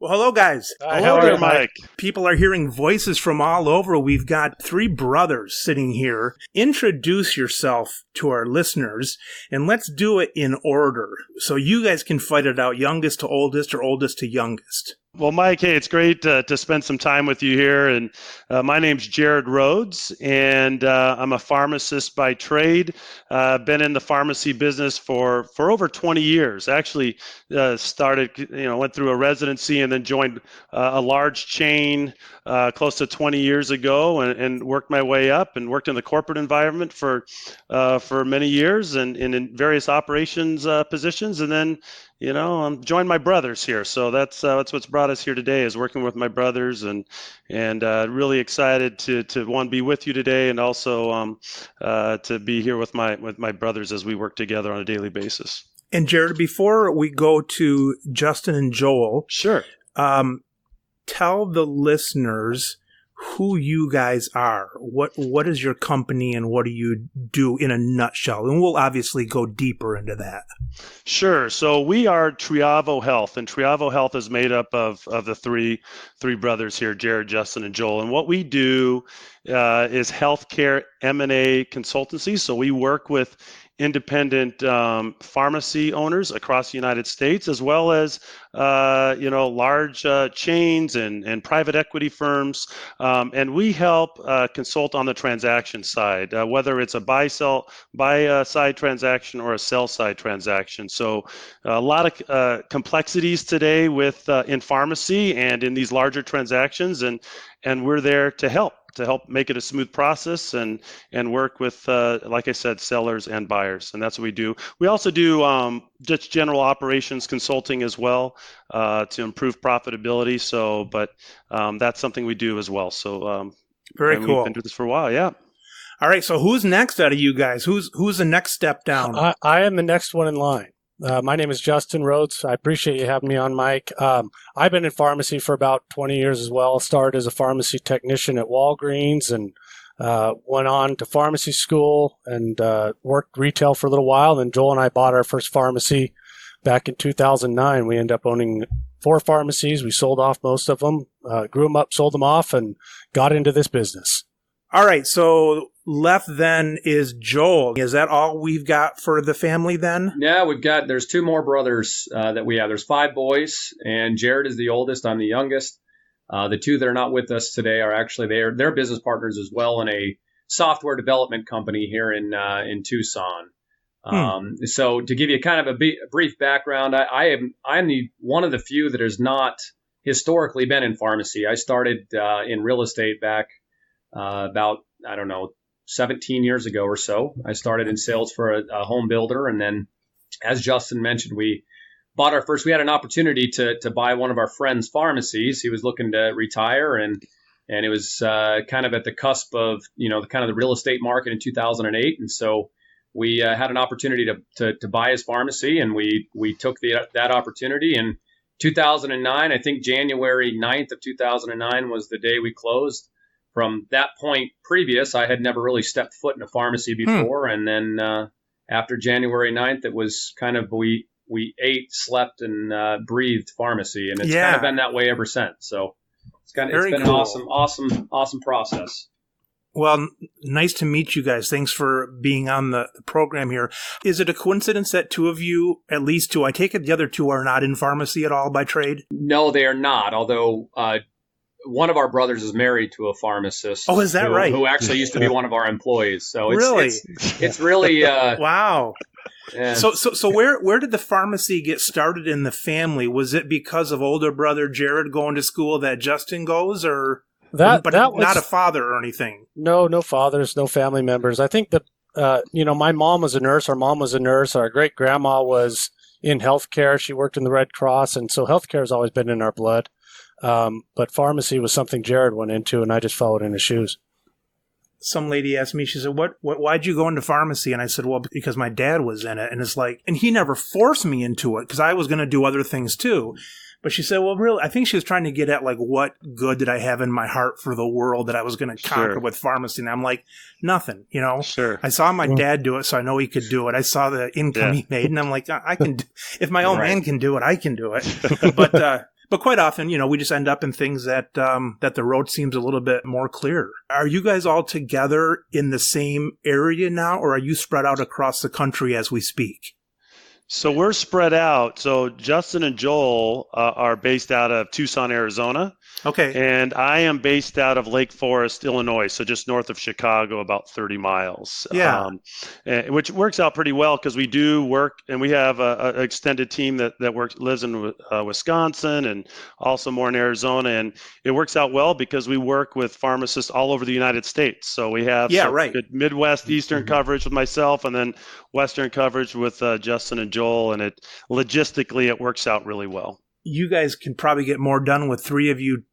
Well, hello, guys. Hello there, Mike. People are hearing voices from all over. We've got three brothers sitting here. Introduce yourself to our listeners, and let's do it in order so you guys can fight it out, youngest to oldest or oldest to youngest. Well, Mike, hey, it's great to spend some time with you here. And my name's Jared Rhodes, and I'm a pharmacist by trade. Been in the pharmacy business for over 20 years. Actually, started, went through a residency and then joined a large chain close to 20 years ago, and worked my way up and worked in the corporate environment for many years and in various operations positions, and then joined my brothers here. So that's what's brought us here today, is working with my brothers, and really excited to one, be with you today, and also to be here with my brothers as we work together on a daily basis. And Jared, before we go to Justin and Joel, sure. Tell the listeners who you guys are. What is your company and what do you do in a nutshell? And we'll obviously go deeper into that. Sure. So we are Triavo Health, and Triavo Health is made up of the three brothers here, Jared, Justin, and Joel. And what we do is healthcare M&A consultancy. So we work with independent pharmacy owners across the United States, as well as large chains and private equity firms, and we help consult on the transaction side, whether it's a buy side transaction or a sell side transaction. So a lot of complexities today with in pharmacy and in these larger transactions, and we're there to help make it a smooth process and work with, like I said, sellers and buyers. And that's what we do. We also do just general operations consulting as well to improve profitability. So, but that's something we do as well. So very cool. We've been doing this for a while, yeah. All right, so who's next out of you guys? Who's the next step down? I am the next one in line. My name is Justin Rhodes. I appreciate you having me on, Mike. I've been in pharmacy for about 20 years as well. Started as a pharmacy technician at Walgreens and went on to pharmacy school and worked retail for a little while. Then Joel and I bought our first pharmacy back in 2009. We ended up owning 4 pharmacies. We sold off most of them, grew them up, sold them off, and got into this business. All right, so left then is Joel. Is that all we've got for the family then? Yeah, there's 2 more brothers that we have. There's 5 boys, and Jared is the oldest. I'm the youngest. The 2 that are not with us today are actually, they're business partners as well in a software development company here in Tucson. So to give you kind of a brief background, I'm one of the few that has not historically been in pharmacy. I started in real estate back about, 17 years ago or so. I started in sales for a home builder. And then, as Justin mentioned, we had an opportunity to buy one of our friend's pharmacies. He was looking to retire, and it was kind of at the cusp of, the real estate market in 2008. And so we had an opportunity to buy his pharmacy, and we took that opportunity. In 2009, I think January 9th of 2009 was the day we closed. From that point previous, I had never really stepped foot in a pharmacy before. And then after January 9th, it was kind of we ate, slept, and breathed pharmacy. And it's kind of been that way ever since. So it's been an awesome process. Well, nice to meet you guys. Thanks for being on the program here. Is it a coincidence that 2 of you, at least 2, I take it the other 2 are not in pharmacy at all by trade? No, they are not. Although one of our brothers is married to a pharmacist. Oh, is that right? Who actually used to be one of our employees. So it's really wow. Yeah. So where did the pharmacy get started in the family? Was it because of older brother Jared going to school that Justin goes, or that was not a father or anything? No fathers, no family members. I think that my mom was a nurse. Our mom was a nurse. Our great grandma was in healthcare. She worked in the Red Cross, and so healthcare has always been in our blood. But pharmacy was something Jared went into, and I just followed in his shoes. Some lady asked me, she said, why'd you go into pharmacy? And I said, well, because my dad was in it. And it's like, and he never forced me into it because I was going to do other things too. But she said, well, really, I think she was trying to get at like, what good did I have in my heart for the world that I was going to conquer with pharmacy? And I'm like, nothing, Sure. I saw my dad do it, so I know he could do it. I saw the income he made, and I'm like, I can do, if my own man can do it, I can do it. But But quite often, we just end up in things that that the road seems a little bit more clear. Are you guys all together in the same area now, or are you spread out across the country as we speak? So we're spread out. So Justin and Joel are based out of Tucson, Arizona. Okay. And I am based out of Lake Forest, Illinois, so just north of Chicago, about 30 miles. Yeah. Which works out pretty well because we do work, and we have an extended team that lives in Wisconsin and also more in Arizona. And it works out well because we work with pharmacists all over the United States. So we have good Midwest, Eastern coverage with myself, and then Western coverage with Justin and Joel. And logistically, it works out really well. You guys can probably get more done with three of you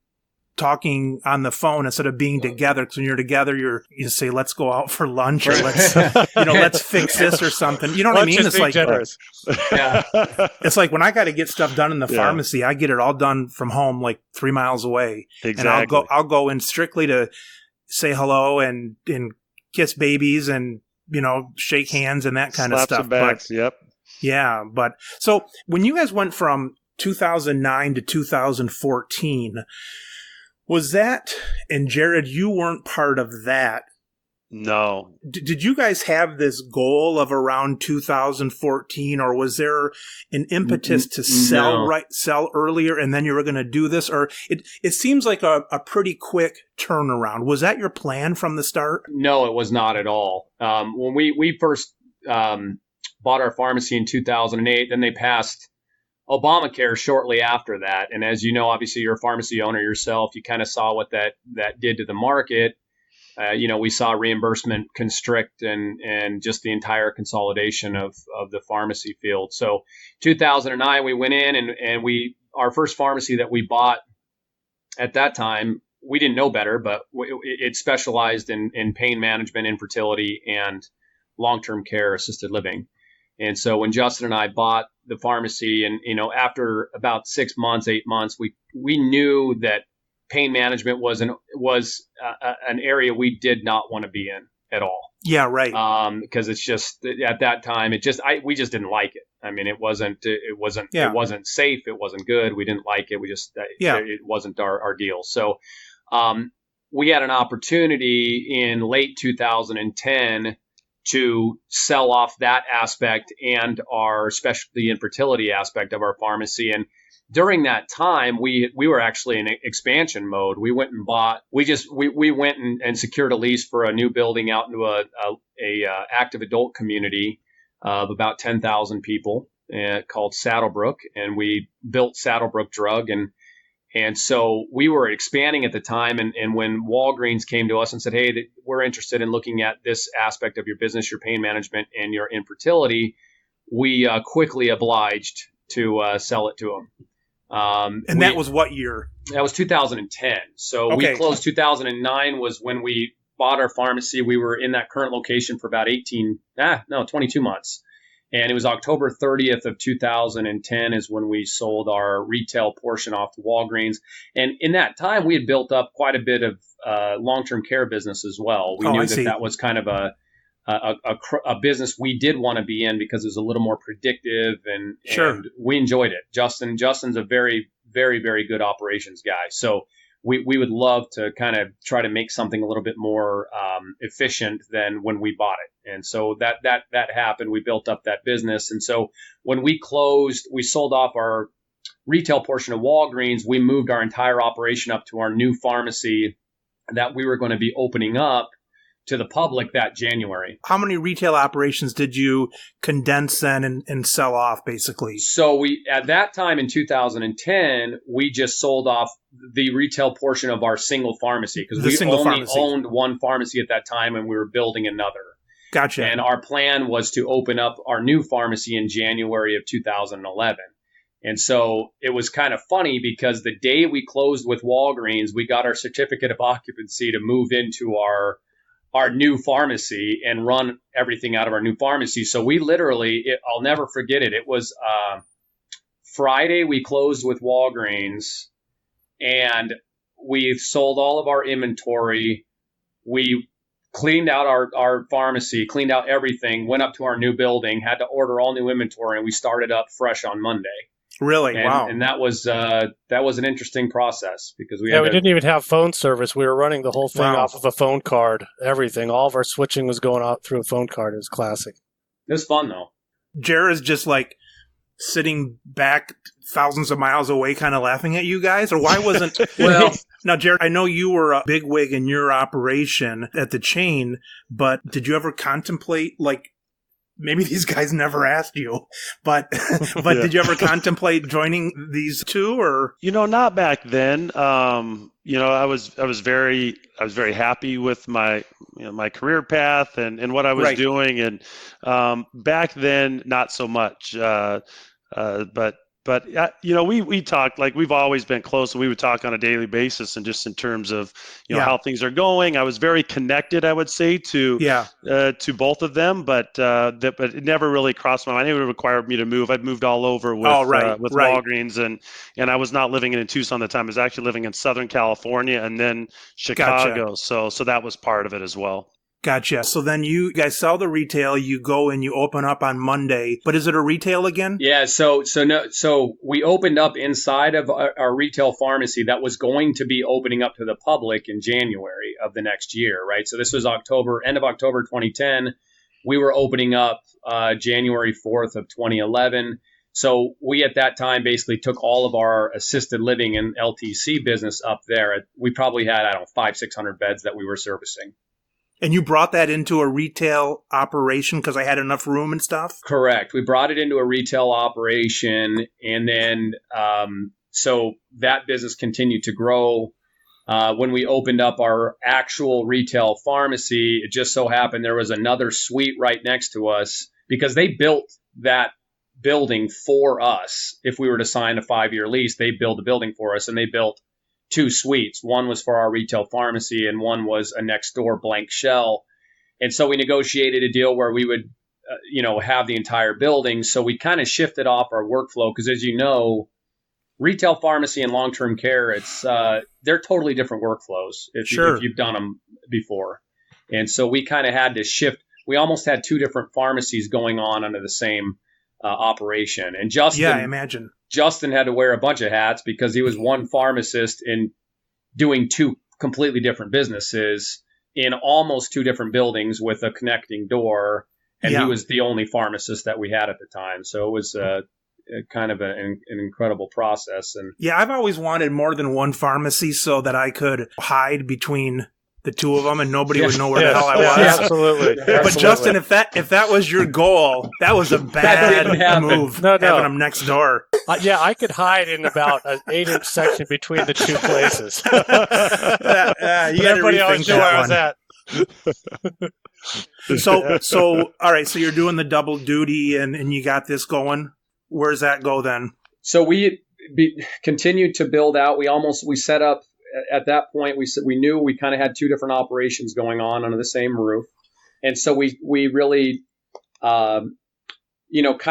talking on the phone instead of being together. Because when you're together, you say, let's go out for lunch, or let's fix this or something. You know what I mean? It's like, it's like when I got to get stuff done in the pharmacy, I get it all done from home, like 3 miles away. Exactly. And I'll go in strictly to say hello and kiss babies and, shake hands and that kind of stuff. Slaps and backs, yep. Yeah. But so when you guys went from 2009 to 2014, was that, and Jared, you weren't part of that. No. Did you guys have this goal of around 2014, or was there an impetus to sell earlier and then you were going to do this? Or it seems like a pretty quick turnaround. Was that your plan from the start? No, it was not at all. When we first bought our pharmacy in 2008, then they passed Obamacare shortly after that. And as you know, obviously you're a pharmacy owner yourself. You kind of saw what that did to the market. We saw reimbursement constrict and just the entire consolidation of the pharmacy field. So 2009, we went in and our first pharmacy that we bought at that time, we didn't know better, but it specialized in pain management, infertility, and long-term care assisted living. And so when Justin and I bought the pharmacy, and after about 6 months, 8 months, we knew that pain management was an area we did not want to be in at all. Yeah, right. Because it's just at that time, we just didn't like it. I mean, it wasn't safe. It wasn't good. We didn't like it. It wasn't our deal. So we had an opportunity in late 2010 to sell off that aspect and our specialty infertility aspect of our pharmacy. And during that time, we were actually in expansion mode. We went and we went and secured a lease for a new building out into a active adult community of about 10,000 people called Saddlebrook. And we built Saddlebrook Drug. And so we were expanding at the time. And when Walgreens came to us and said, hey, we're interested in looking at this aspect of your business, your pain management and your infertility, we quickly obliged to sell it to them. And that was what year? That was 2010. So we closed 2009 was when we bought our pharmacy. We were in that current location for about 22 months. And it was October 30th of 2010 is when we sold our retail portion off to Walgreens. And in that time, we had built up quite a bit of long-term care business as well. We knew that was kind of a business we did want to be in because it was a little more predictive and we enjoyed it. Justin's a very, very, very good operations guy. So we would love to kind of try to make something a little bit more efficient than when we bought it. And so that happened. We built up that business. And so when we closed, we sold off our retail portion of Walgreens. We moved our entire operation up to our new pharmacy that we were going to be opening up to the public that January. How many retail operations did you condense then and sell off, basically? So we, at that time in 2010, we just sold off the retail portion of our single pharmacy because we only owned one pharmacy at that time and we were building another. Gotcha. And our plan was to open up our new pharmacy in January of 2011. And so it was kind of funny because the day we closed with Walgreens, we got our certificate of occupancy to move into our new pharmacy and run everything out of our new pharmacy. So we literally, I'll never forget it. It was Friday we closed with Walgreens and we sold all of our inventory. We cleaned out our pharmacy, cleaned out everything, went up to our new building, had to order all new inventory, and we started up fresh on Monday. Really? Wow. And that was an interesting process because we didn't even have phone service. We were running the whole thing Wow. off of a phone card. Everything, all of our switching was going out through a phone card. It was classic. It was fun though. Jared's just like sitting back thousands of miles away kind of laughing at you guys? Or why wasn't... Well, now, Jared, I know you were a bigwig in your operation at the chain, but did you ever contemplate, like, maybe these guys never asked you, but Yeah. Did you ever contemplate joining these two, or? Not back then. I was very happy with my my career path and what I was Right. doing, and back then not so much. But we talked, like, we've always been close, and we would talk on a daily basis, and just in terms of Yeah. how things are going. I was very connected, I would say, to both of them, but it never really crossed my mind. It would have required me to move. I'd moved all over with Right. Walgreens, and I was not living in Tucson at the time. I was actually living in Southern California and then Chicago. So that was part of it as well. Gotcha. So then you guys sell the retail, you go and you open up on Monday, but is it a retail again? Yeah, so we opened up inside of our retail pharmacy that was going to be opening up to the public in January of the next year, right? So this was end of October 2010. We were opening up January 4th of 2011. So we at that time basically took all of our assisted living and LTC business up there. We probably had, 500-600 beds that we were servicing. And you brought that into a retail operation because I had enough room and stuff? Correct. We brought it into a retail operation, and then so that business continued to grow. When we opened up our actual retail pharmacy, it just so happened there was another suite right next to us because they built that building for us. If we were to sign a 5-year lease, they built a building for us, and they built 2 suites. One was for our retail pharmacy and one was a next door blank shell. And so we negotiated a deal where we would, have the entire building. So we kind of shifted off our workflow because, as you know, retail pharmacy and long-term care, they're totally different workflows if you've done them before. And so we kind of had to shift. We almost had 2 different pharmacies going on under the same operation. And Justin, yeah, I imagine. Justin had to wear a bunch of hats because he was one pharmacist in doing 2 completely different businesses in almost 2 different buildings with a connecting door. And he was the only pharmacist that we had at the time. So it was kind of an incredible process. And yeah, I've always wanted more than one pharmacy so that I could hide between the 2 of them and nobody would know where the hell I was. Yeah, absolutely. But Justin, if that was your goal, that was a bad move. No. Having them next door. I could hide in about an 8-inch section between the 2 places. You Everybody always knew where I was at. So all right, so you're doing the double duty and you got this going. Where's that go then? So we continued to build out. We set up at that point. We knew we kind of had 2 different operations going on under the same roof, and so we really, kind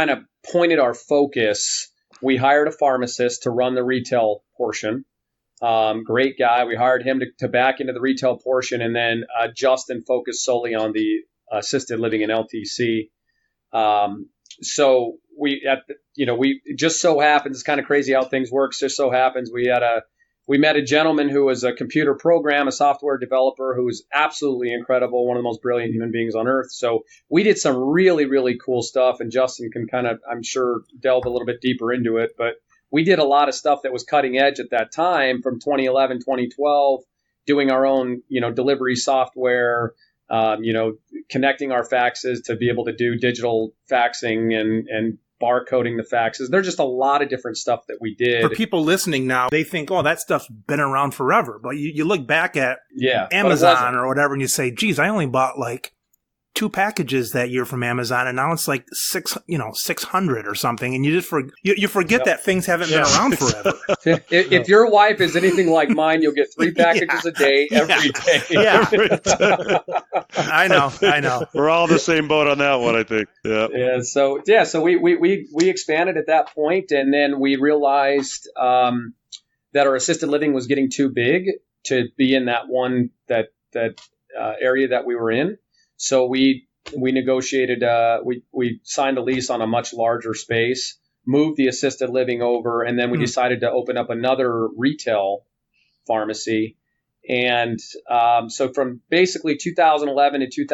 of pointed our focus. We hired a pharmacist to run the retail portion. Great guy. We hired him to back into the retail portion, and then Justin focused solely on the assisted living and LTC. So we just so happens, it's kind of crazy how things work. Just so happens we met a gentleman who was a computer a software developer who was absolutely incredible, one of the most brilliant human beings on earth. So we did some really, really cool stuff, and Justin can kind of, I'm sure, delve a little bit deeper into it. But we did a lot of stuff that was cutting edge at that time from 2011, 2012, doing our own, delivery software, connecting our faxes to be able to do digital faxing and barcoding the faxes. There's just a lot of different stuff that we did. For people listening now, they think, oh, that stuff's been around forever. But you look back at Amazon or whatever and you say, geez, I only bought like 2 packages that year from Amazon, and now it's like 600 or something, and you just forget that things haven't been around forever. If your wife is anything like mine, you'll get 3 packages a day every day. Yeah, I know. We're all in the same boat on that one, I think. Yeah. So we expanded at that point, and then we realized that our assisted living was getting too big to be in that area that we were in. So we negotiated, we signed a lease on a much larger space, moved the assisted living over, and then we decided to open up another retail pharmacy. And so from basically 2011 to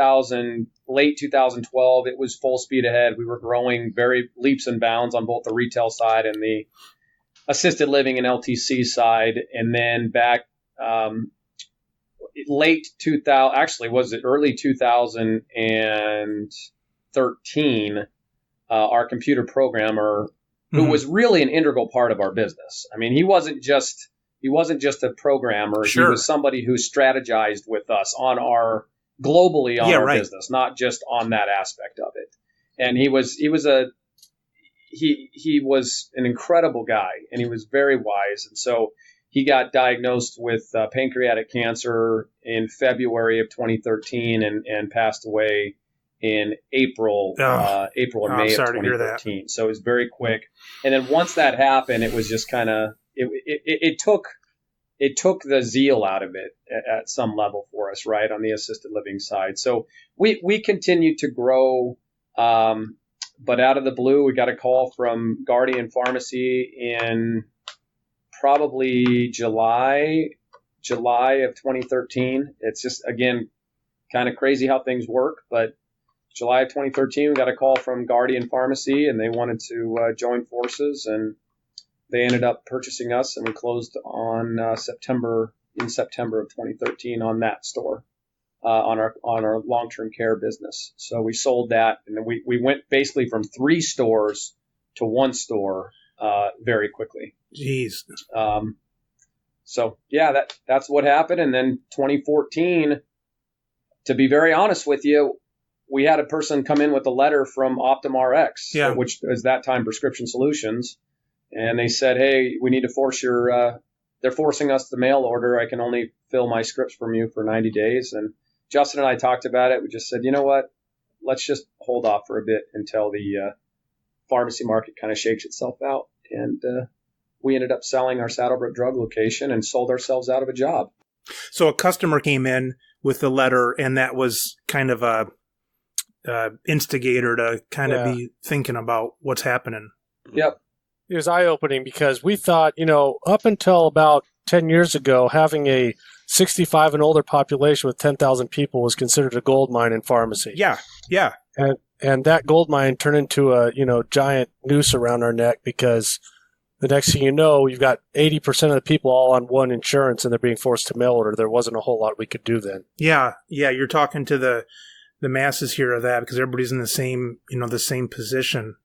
late 2012, it was full speed ahead. We were growing very leaps and bounds on both the retail side and the assisted living and LTC side. And then back late 2000, actually, was it early 2013, our computer programmer, who was really an integral part of our business. I mean, he wasn't just a programmer. Sure. He was somebody who strategized with us globally on our business, not just on that aspect of it. And he was an incredible guy, and he was very wise. And so he got diagnosed with pancreatic cancer in February of 2013 and passed away in April or May of 2013. So it was very quick. And then once that happened, it was just kind of, it took the zeal out of it at some level for us, right, on the assisted living side. So we continued to grow, but out of the blue, we got a call from Guardian Pharmacy in probably July of 2013. It's just, again, kind of crazy how things work, but July of 2013, we got a call from Guardian Pharmacy, and they wanted to join forces, and they ended up purchasing us, and we closed on September of 2013 on that store, on our long-term care business. So we sold that, and then we went basically from 3 stores to 1 store very quickly. Jeez. So yeah, that's what happened. And then 2014, to be very honest with you, we had a person come in with a letter from OptumRx, which is that time Prescription Solutions. And they said, hey, we need to they're forcing us to mail order. I can only fill my scripts from you for 90 days. And Justin and I talked about it. We just said, you know what, let's just hold off for a bit until the pharmacy market kind of shakes itself out. And we ended up selling our Saddlebrook drug location and sold ourselves out of a job. So a customer came in with the letter, and that was kind of a instigator to kind of be thinking about what's happening. Yep. It was eye-opening because we thought, up until about 10 years ago, having a 65 and older population with 10,000 people was considered a gold mine in pharmacy. Yeah, yeah. And that gold mine turned into a, giant noose around our neck, because the next thing you know, you've got 80% of the people all on one insurance, and they're being forced to mail order. There wasn't a whole lot we could do then. Yeah, you're talking to the masses here of that, because everybody's in the same position.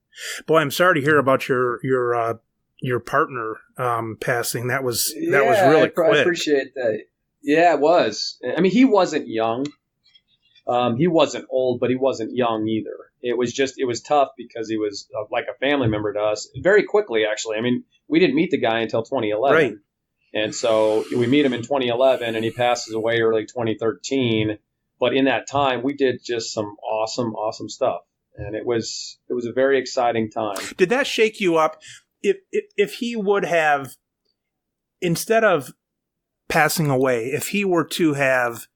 Boy, I'm sorry to hear about your partner passing. That was really quick. I appreciate that. Yeah, it was. I mean, he wasn't young. He wasn't old, but he wasn't young either. It was tough because he was like a family member to us very quickly, actually. I mean, we didn't meet the guy until 2011. Right. And so we meet him in 2011, and he passes away early 2013. But in that time, we did just some awesome stuff. And it was a very exciting time. Did that shake you up? If he would have, instead of passing away, if he were to have,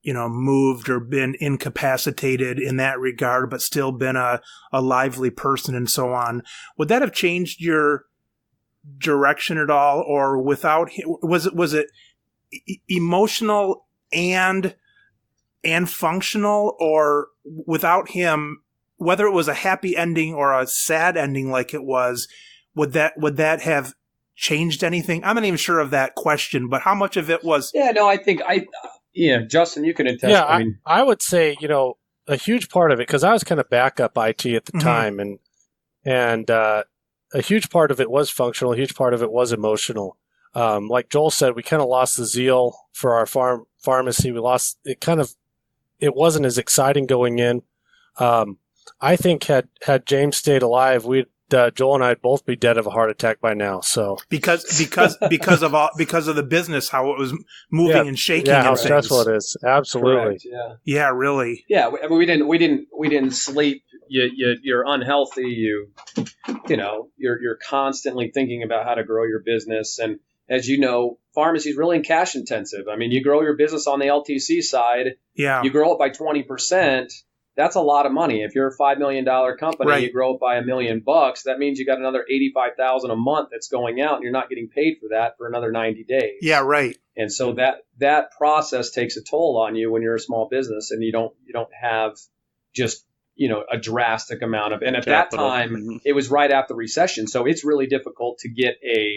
moved or been incapacitated in that regard, but still been a lively person and so on, would that have changed your direction at all? Or without him, was it emotional and functional, or without him, whether it was a happy ending or a sad ending like it was, would that have changed anything? I'm not even sure of that question, but how much of it was? Yeah, no, I think Justin, you can attest. Yeah, I would say, a huge part of it, because I was kind of backup IT at the time, and a huge part of it was functional, a huge part of it was emotional. Like Joel said, we kind of lost the zeal for our pharmacy. We lost it. It wasn't as exciting going in. I think had James stayed alive, Joel and I'd both be dead of a heart attack by now. So because of the business, how it was moving and shaking. Yeah, how stressful it is. Absolutely. Correct, yeah, really. Yeah, I mean, we didn't sleep. You're unhealthy. You're constantly thinking about how to grow your business, and as you know, pharmacy is really cash intensive. I mean, you grow your business on the LTC side. Yeah. You grow it by 20%. that's a lot of money. If you're a $5 million company, Right. you grow it by $1 million, that means you got another $85,000 a month that's going out, and you're not getting paid for that for another 90 days. Yeah, right. And so that process takes a toll on you when you're a small business, and you don't have just a drastic amount of. And at Capital. that time, it was right after the recession, so it's really difficult to get a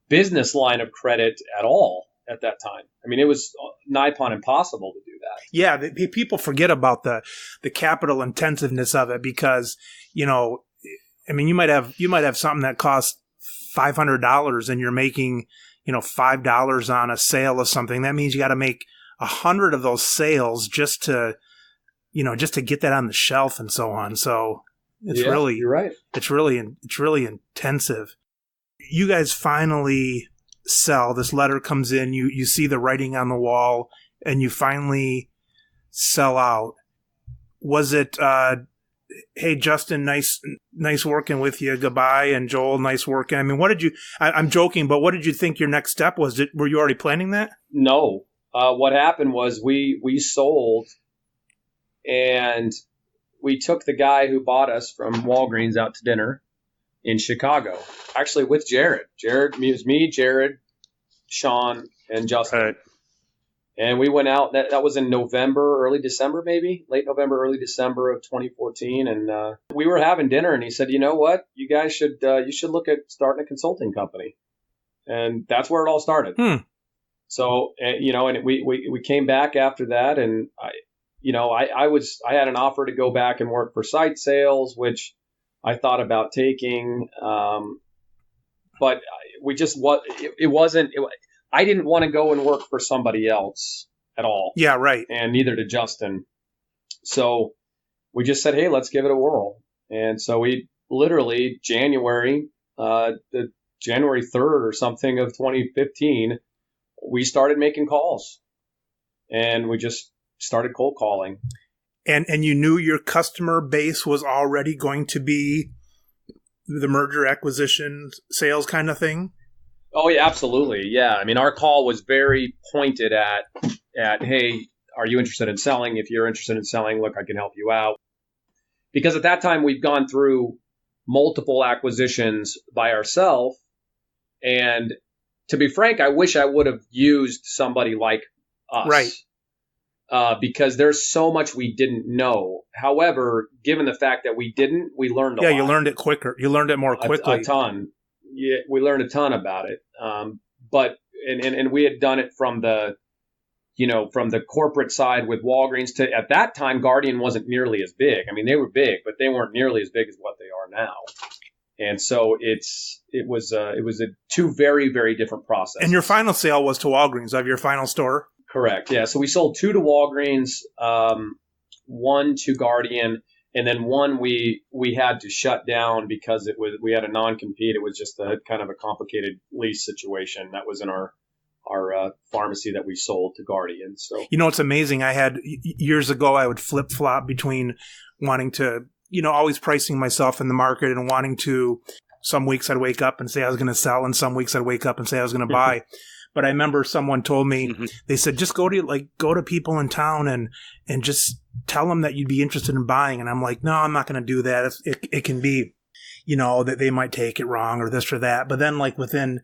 business line of credit at all at that time. I mean, it was nigh upon impossible to do that. Yeah, people forget about the capital intensiveness of it because, I mean, you might have something that costs $500 and you're making, $5 on a sale of something. That means you got to make 100 of those sales just to get that on the shelf and so on. So it's really, you're right. It's really intensive. You guys finally sell. This letter comes in. You see the writing on the wall, and you finally sell out. Was it, hey, Justin, nice working with you. Goodbye. And Joel, nice working. I mean, I'm joking, but what did you think your next step was? Were you already planning that? No. What happened was we sold, and we took the guy who bought us from Walgreens out to dinner in Chicago, actually with Jared. It was me, Jared, Sean, and Justin. Right. And we went out. That was in November, early December, maybe late November, early December of 2014. And we were having dinner, and he said, "You know what? You guys should look at starting a consulting company." And that's where it all started. So and we came back after that, and I had an offer to go back and work for site sales, which I thought about taking, but I didn't want to go and work for somebody else at all. Yeah, right. And neither did Justin. So we just said, hey, let's give it a whirl. And so we literally January 3rd or something of 2015, we started making calls, and we just started cold calling. And you knew your customer base was already going to be the merger acquisition sales kind of thing? Oh, yeah, absolutely. Yeah. I mean, our call was very pointed at, hey, are you interested in selling? If you're interested in selling, look, I can help you out. Because at that time, we've gone through multiple acquisitions by ourselves. And to be frank, I wish I would have used somebody like us. Right. Because there's so much we didn't know. However, given the fact that we didn't, we learned a lot. Yeah, you learned it quicker. You learned it more quickly. A ton. Yeah, we learned a ton about it. But we had done it from the corporate side with Walgreens to, at that time, Guardian wasn't nearly as big. I mean, they were big, but they weren't nearly as big as what they are now. And so it was a two very, very different processes. And your final sale was to Walgreens of your final store? Correct. Yeah. So we sold 2 to Walgreens, 1 to Guardian, and then 1 we had to shut down because we had a non-compete. It was just a kind of a complicated lease situation that was in our pharmacy that we sold to Guardian. So it's amazing. I had years ago, I would flip flop between wanting to, always pricing myself in the market and wanting to. Some weeks I'd wake up and say I was going to sell, and some weeks I'd wake up and say I was going to buy. But I remember someone told me, they said, just go to people in town and just tell them that you'd be interested in buying. And I'm like, no, I'm not going to do that. It can be, that they might take it wrong or this or that. But then within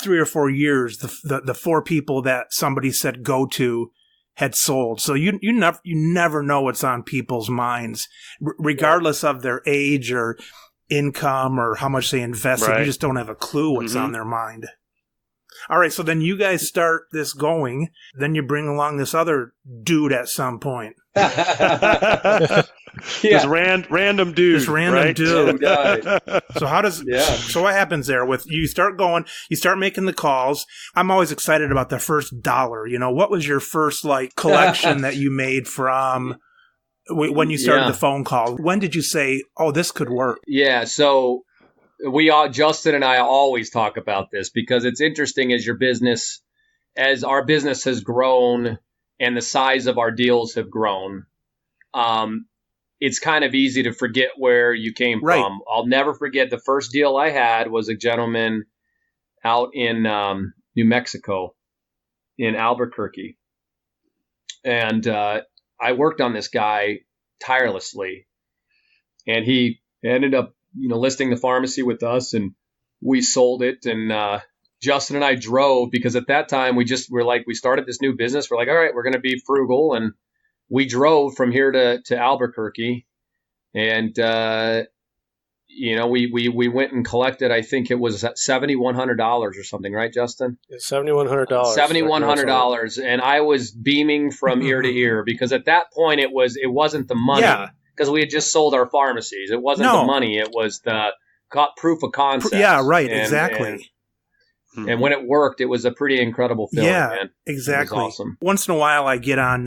3 or 4 years, the 4 people that somebody said go to had sold. So you never know what's on people's minds, regardless of their age or income or how much they invested. Right. You just don't have a clue what's on their mind. All right, so then you guys start this going. Then you bring along this other dude at some point. This random dude. This random right? dude. Guy. So so what happens there? With you start going, you start making the calls. I'm always excited about the first dollar. What was your first collection that you made from when you started the phone call? When did you say, "Oh, this could work"? Yeah, so Justin and I always talk about this because it's interesting as our business has grown and the size of our deals have grown. It's kind of easy to forget where you came from. I'll never forget the first deal I had was a gentleman out in New Mexico, in Albuquerque. And I worked on this guy tirelessly. And he ended up, listing the pharmacy with us, and we sold it. And Justin and I drove, because at that time we started this new business. We're like, all right, we're going to be frugal. And we drove from here to Albuquerque. And, we went and collected, I think it was $7,100 or something, right, Justin? $7,100. $7,100. And I was beaming from ear to ear, because at that point it wasn't the money. Yeah. Because we had just sold our pharmacies. It wasn't the money. It was the proof of concept. Yeah, right. Exactly. And when it worked, it was a pretty incredible feeling, man. Exactly. It was awesome. Once in a while I get on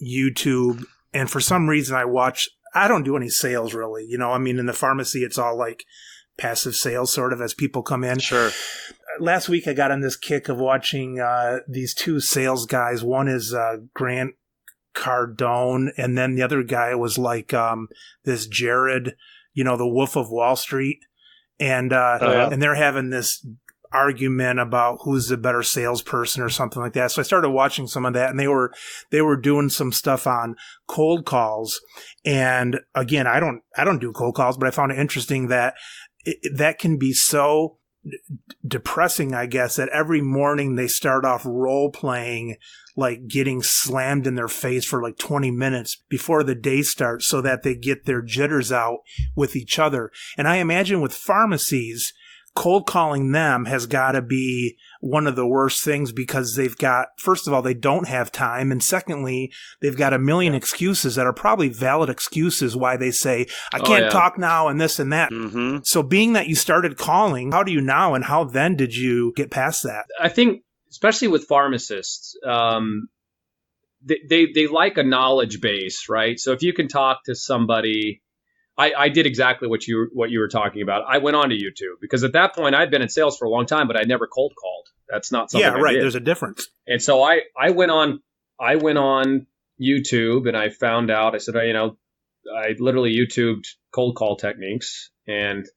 YouTube, and for some reason I don't do any sales really. In the pharmacy, it's all like passive sales sort of as people come in. Sure. Last week I got on this kick of watching these two sales guys. One is Grant Cardone, and then the other guy was like this Jared, the Wolf of Wall Street. And and they're having this argument about who's the better salesperson or something like that. So I started watching some of that, and they were doing some stuff on cold calls. And again, I don't do cold calls, but I found it interesting that that can be so depressing, I guess, that every morning they start off role playing, like getting slammed in their face for like 20 minutes before the day starts, so that they get their jitters out with each other. And I imagine with pharmacies, cold calling them has got to be one of the worst things, because first of all, they don't have time. And secondly, they've got a million excuses that are probably valid excuses why they say, I can't talk now and this and that. Mm-hmm. So being that you started calling, how do you now, and how then did you get past that? I think, especially with pharmacists, they like a knowledge base, right? So if you can talk to somebody, I did exactly what you were talking about. I went on to YouTube, because at that point I'd been in sales for a long time, but I never cold called. That's not something. Yeah, right. I did. There's a difference. And so I went on YouTube, and I found out. I said, I literally YouTubed cold call techniques, and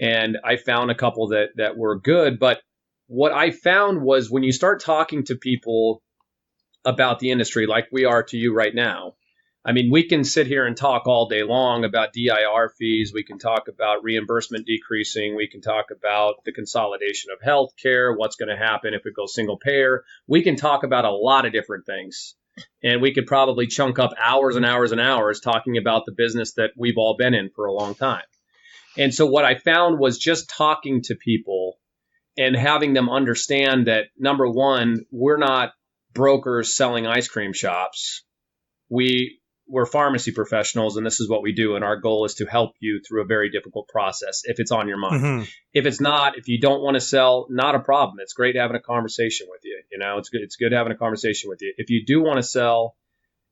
I found a couple that were good. But what I found was, when you start talking to people about the industry, like we are to you right now, I mean, we can sit here and talk all day long about DIR fees. We can talk about reimbursement decreasing. We can talk about the consolidation of healthcare, what's going to happen if it goes single payer. We can talk about a lot of different things. And we could probably chunk up hours and hours and hours talking about the business that we've all been in for a long time. And so what I found was just talking to people and having them understand that, number one, we're not brokers selling ice cream shops. We're pharmacy professionals, and this is what we do. And our goal is to help you through a very difficult process if it's on your mind. Mm-hmm. If it's not, if you don't want to sell, not a problem. It's great having a conversation with you. It's good. It's good having a conversation with you. If you do want to sell,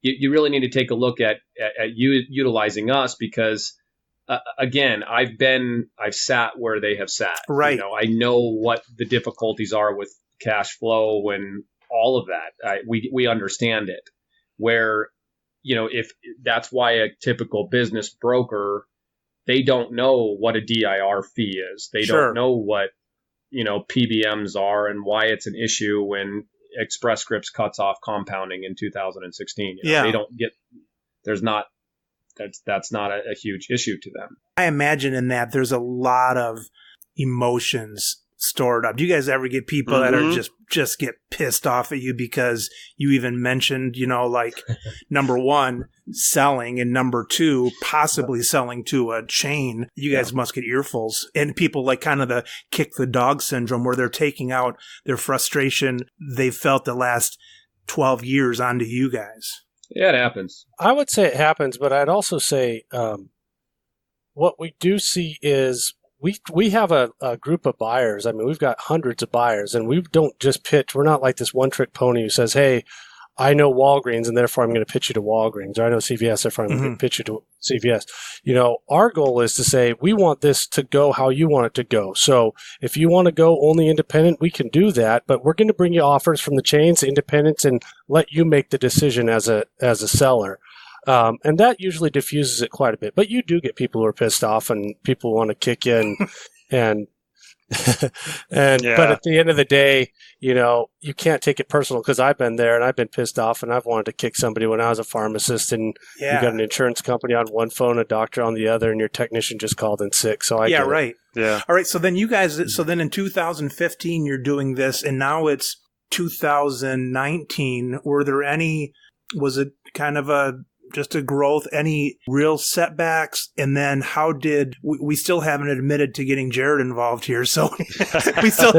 you really need to take a look at you utilizing us, because again, I've sat where they have sat. Right. I know what the difficulties are with cash flow and all of that. We understand it. Where, if that's why a typical business broker, they don't know what a DIR fee is. They don't know what, PBMs are, and why it's an issue when Express Scripts cuts off compounding in 2016. They don't get, that's not a huge issue to them. I imagine in that there's a lot of emotions stored up. Do you guys ever get people that are just get pissed off at you because you even mentioned, like number one, selling, and number two, possibly selling to a chain? You guys must get earfuls. And people like kind of the kick the dog syndrome, where they're taking out their frustration they've felt the last 12 years onto you guys. Yeah, it happens. I would say it happens, but I'd also say what we do see is we have a group of buyers. I mean, we've got hundreds of buyers, and we don't just pitch. We're not like this one-trick pony who says, hey, I know Walgreens, and therefore I'm going to pitch you to Walgreens, or I know CVS, therefore I'm going to pitch you to CVS. Our goal is to say, we want this to go how you want it to go. So if you want to go only independent, we can do that, but we're going to bring you offers from the chains, the independents, and let you make the decision as a seller. And that usually diffuses it quite a bit. But you do get people who are pissed off, and people want to kick in and But at the end of the day, you can't take it personal, because I've been there and I've been pissed off and I've wanted to kick somebody when I was a pharmacist, and you got an insurance company on one phone, a doctor on the other, and your technician just called in sick. So I get right. it. Yeah. All right. So then you guys, so then in 2015, you're doing this, and now it's 2019. Was it kind of just a growth, any real setbacks? And then how did, we still haven't admitted to getting Jared involved here. So we still,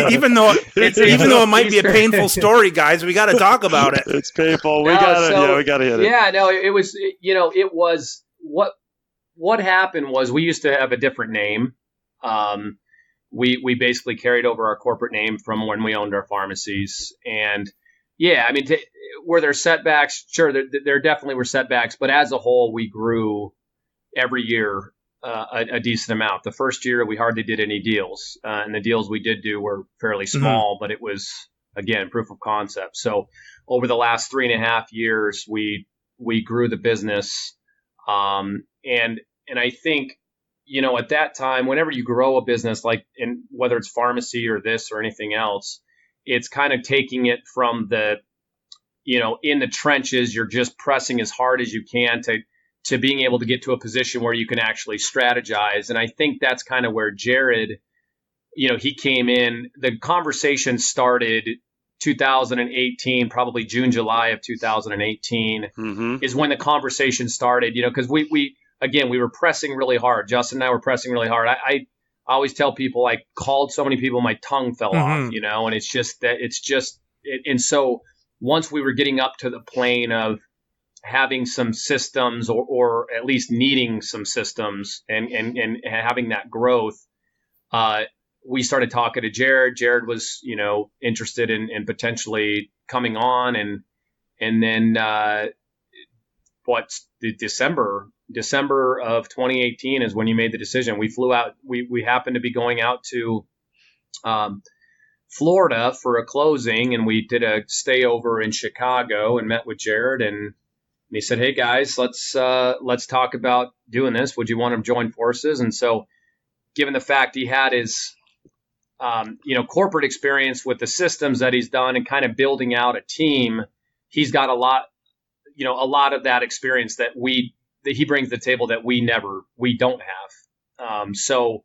even though it might be a painful story, guys, we got to talk about it. It's painful. We got to hit it. Yeah, no, it was, what happened was we used to have a different name. We basically carried over our corporate name from when we owned our pharmacies. And yeah, I mean, were there setbacks? Sure, there definitely were setbacks, but as a whole, we grew every year a decent amount. The first year, we hardly did any deals, and the deals we did do were fairly small, but it was, again, proof of concept. So over the last 3.5 years, we grew the business, and I think, at that time, whenever you grow a business, like whether it's pharmacy or this or anything else, it's kind of taking it from the, in the trenches, you're just pressing as hard as you can to being able to get to a position where you can actually strategize. And I think that's kind of where Jared, he came in. The conversation started 2018, probably June, July of 2018 is when the conversation started, because we were pressing really hard. Justin and I were pressing really hard. I always tell people, I called so many people, my tongue fell off, and it's just that and so once we were getting up to the plane of having some systems or at least needing some systems and having that growth, we started talking to Jared. Jared was, interested in potentially coming on, and then December of 2018 is when you made the decision. We flew out. We happened to be going out to Florida for a closing, and we did a stay over in Chicago and met with Jared, and he said, "Hey guys, let's talk about doing this. Would you want to join forces?" And so, given the fact he had his corporate experience with the systems that he's done and kind of building out a team, he's got a lot of that experience that he brings to the table that we don't have. So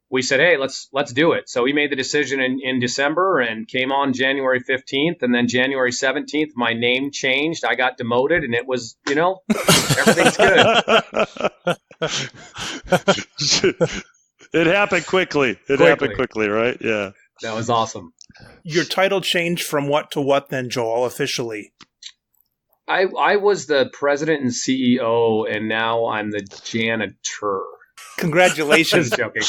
we said, hey, let's do it. So we made the decision in December and came on January 15th. And then January 17th, my name changed. I got demoted, and it was, everything's good. It happened quickly. Happened quickly, right? Yeah. That was awesome. Your title changed from what to what then, Joel, officially? I was the president and CEO, and now I'm the janitor. Congratulations. Just joking.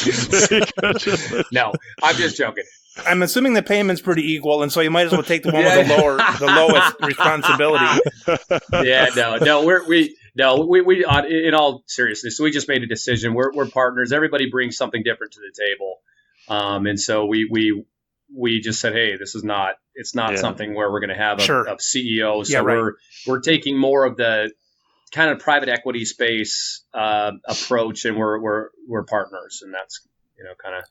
No, I'm just joking. I'm assuming the payment's pretty equal, and so you might as well take the one with the lowest responsibility. Yeah, we in all seriousness, so we just made a decision. We're partners. Everybody brings something different to the table, and so we just said, hey, it's not something where we're going to have a CEO. So we're taking more of the kind of private equity space approach, and we're partners, and that's kind of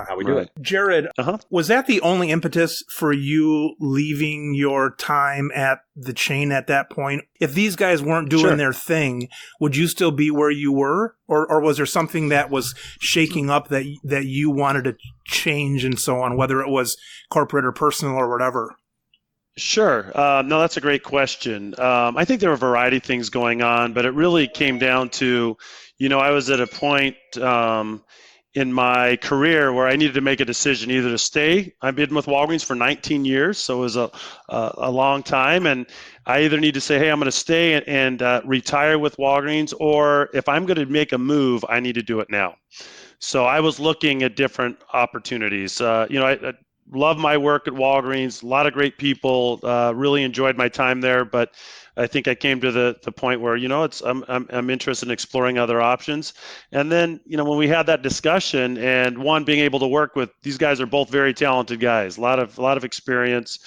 how we do it. Jared, was that the only impetus for you leaving your time at the chain at that point? If these guys weren't doing their thing, would you still be where you were? Or was there something that was shaking up that you wanted to change and so on, whether it was corporate or personal or whatever? Sure. No, that's a great question. I think there were a variety of things going on, but it really came down to, I was at a point in my career where I needed to make a decision either to stay. I've been with Walgreens for 19 years, so it was a long time, and I either need to say, hey, I'm going to stay and retire with Walgreens, or if I'm going to make a move, I need to do it now. So I was looking at different opportunities. I love my work at Walgreens, a lot of great people, really enjoyed my time there, but I think I came to the point where, I'm interested in exploring other options. And then, when we had that discussion, and being able to work with these guys are both very talented guys, a lot of experience.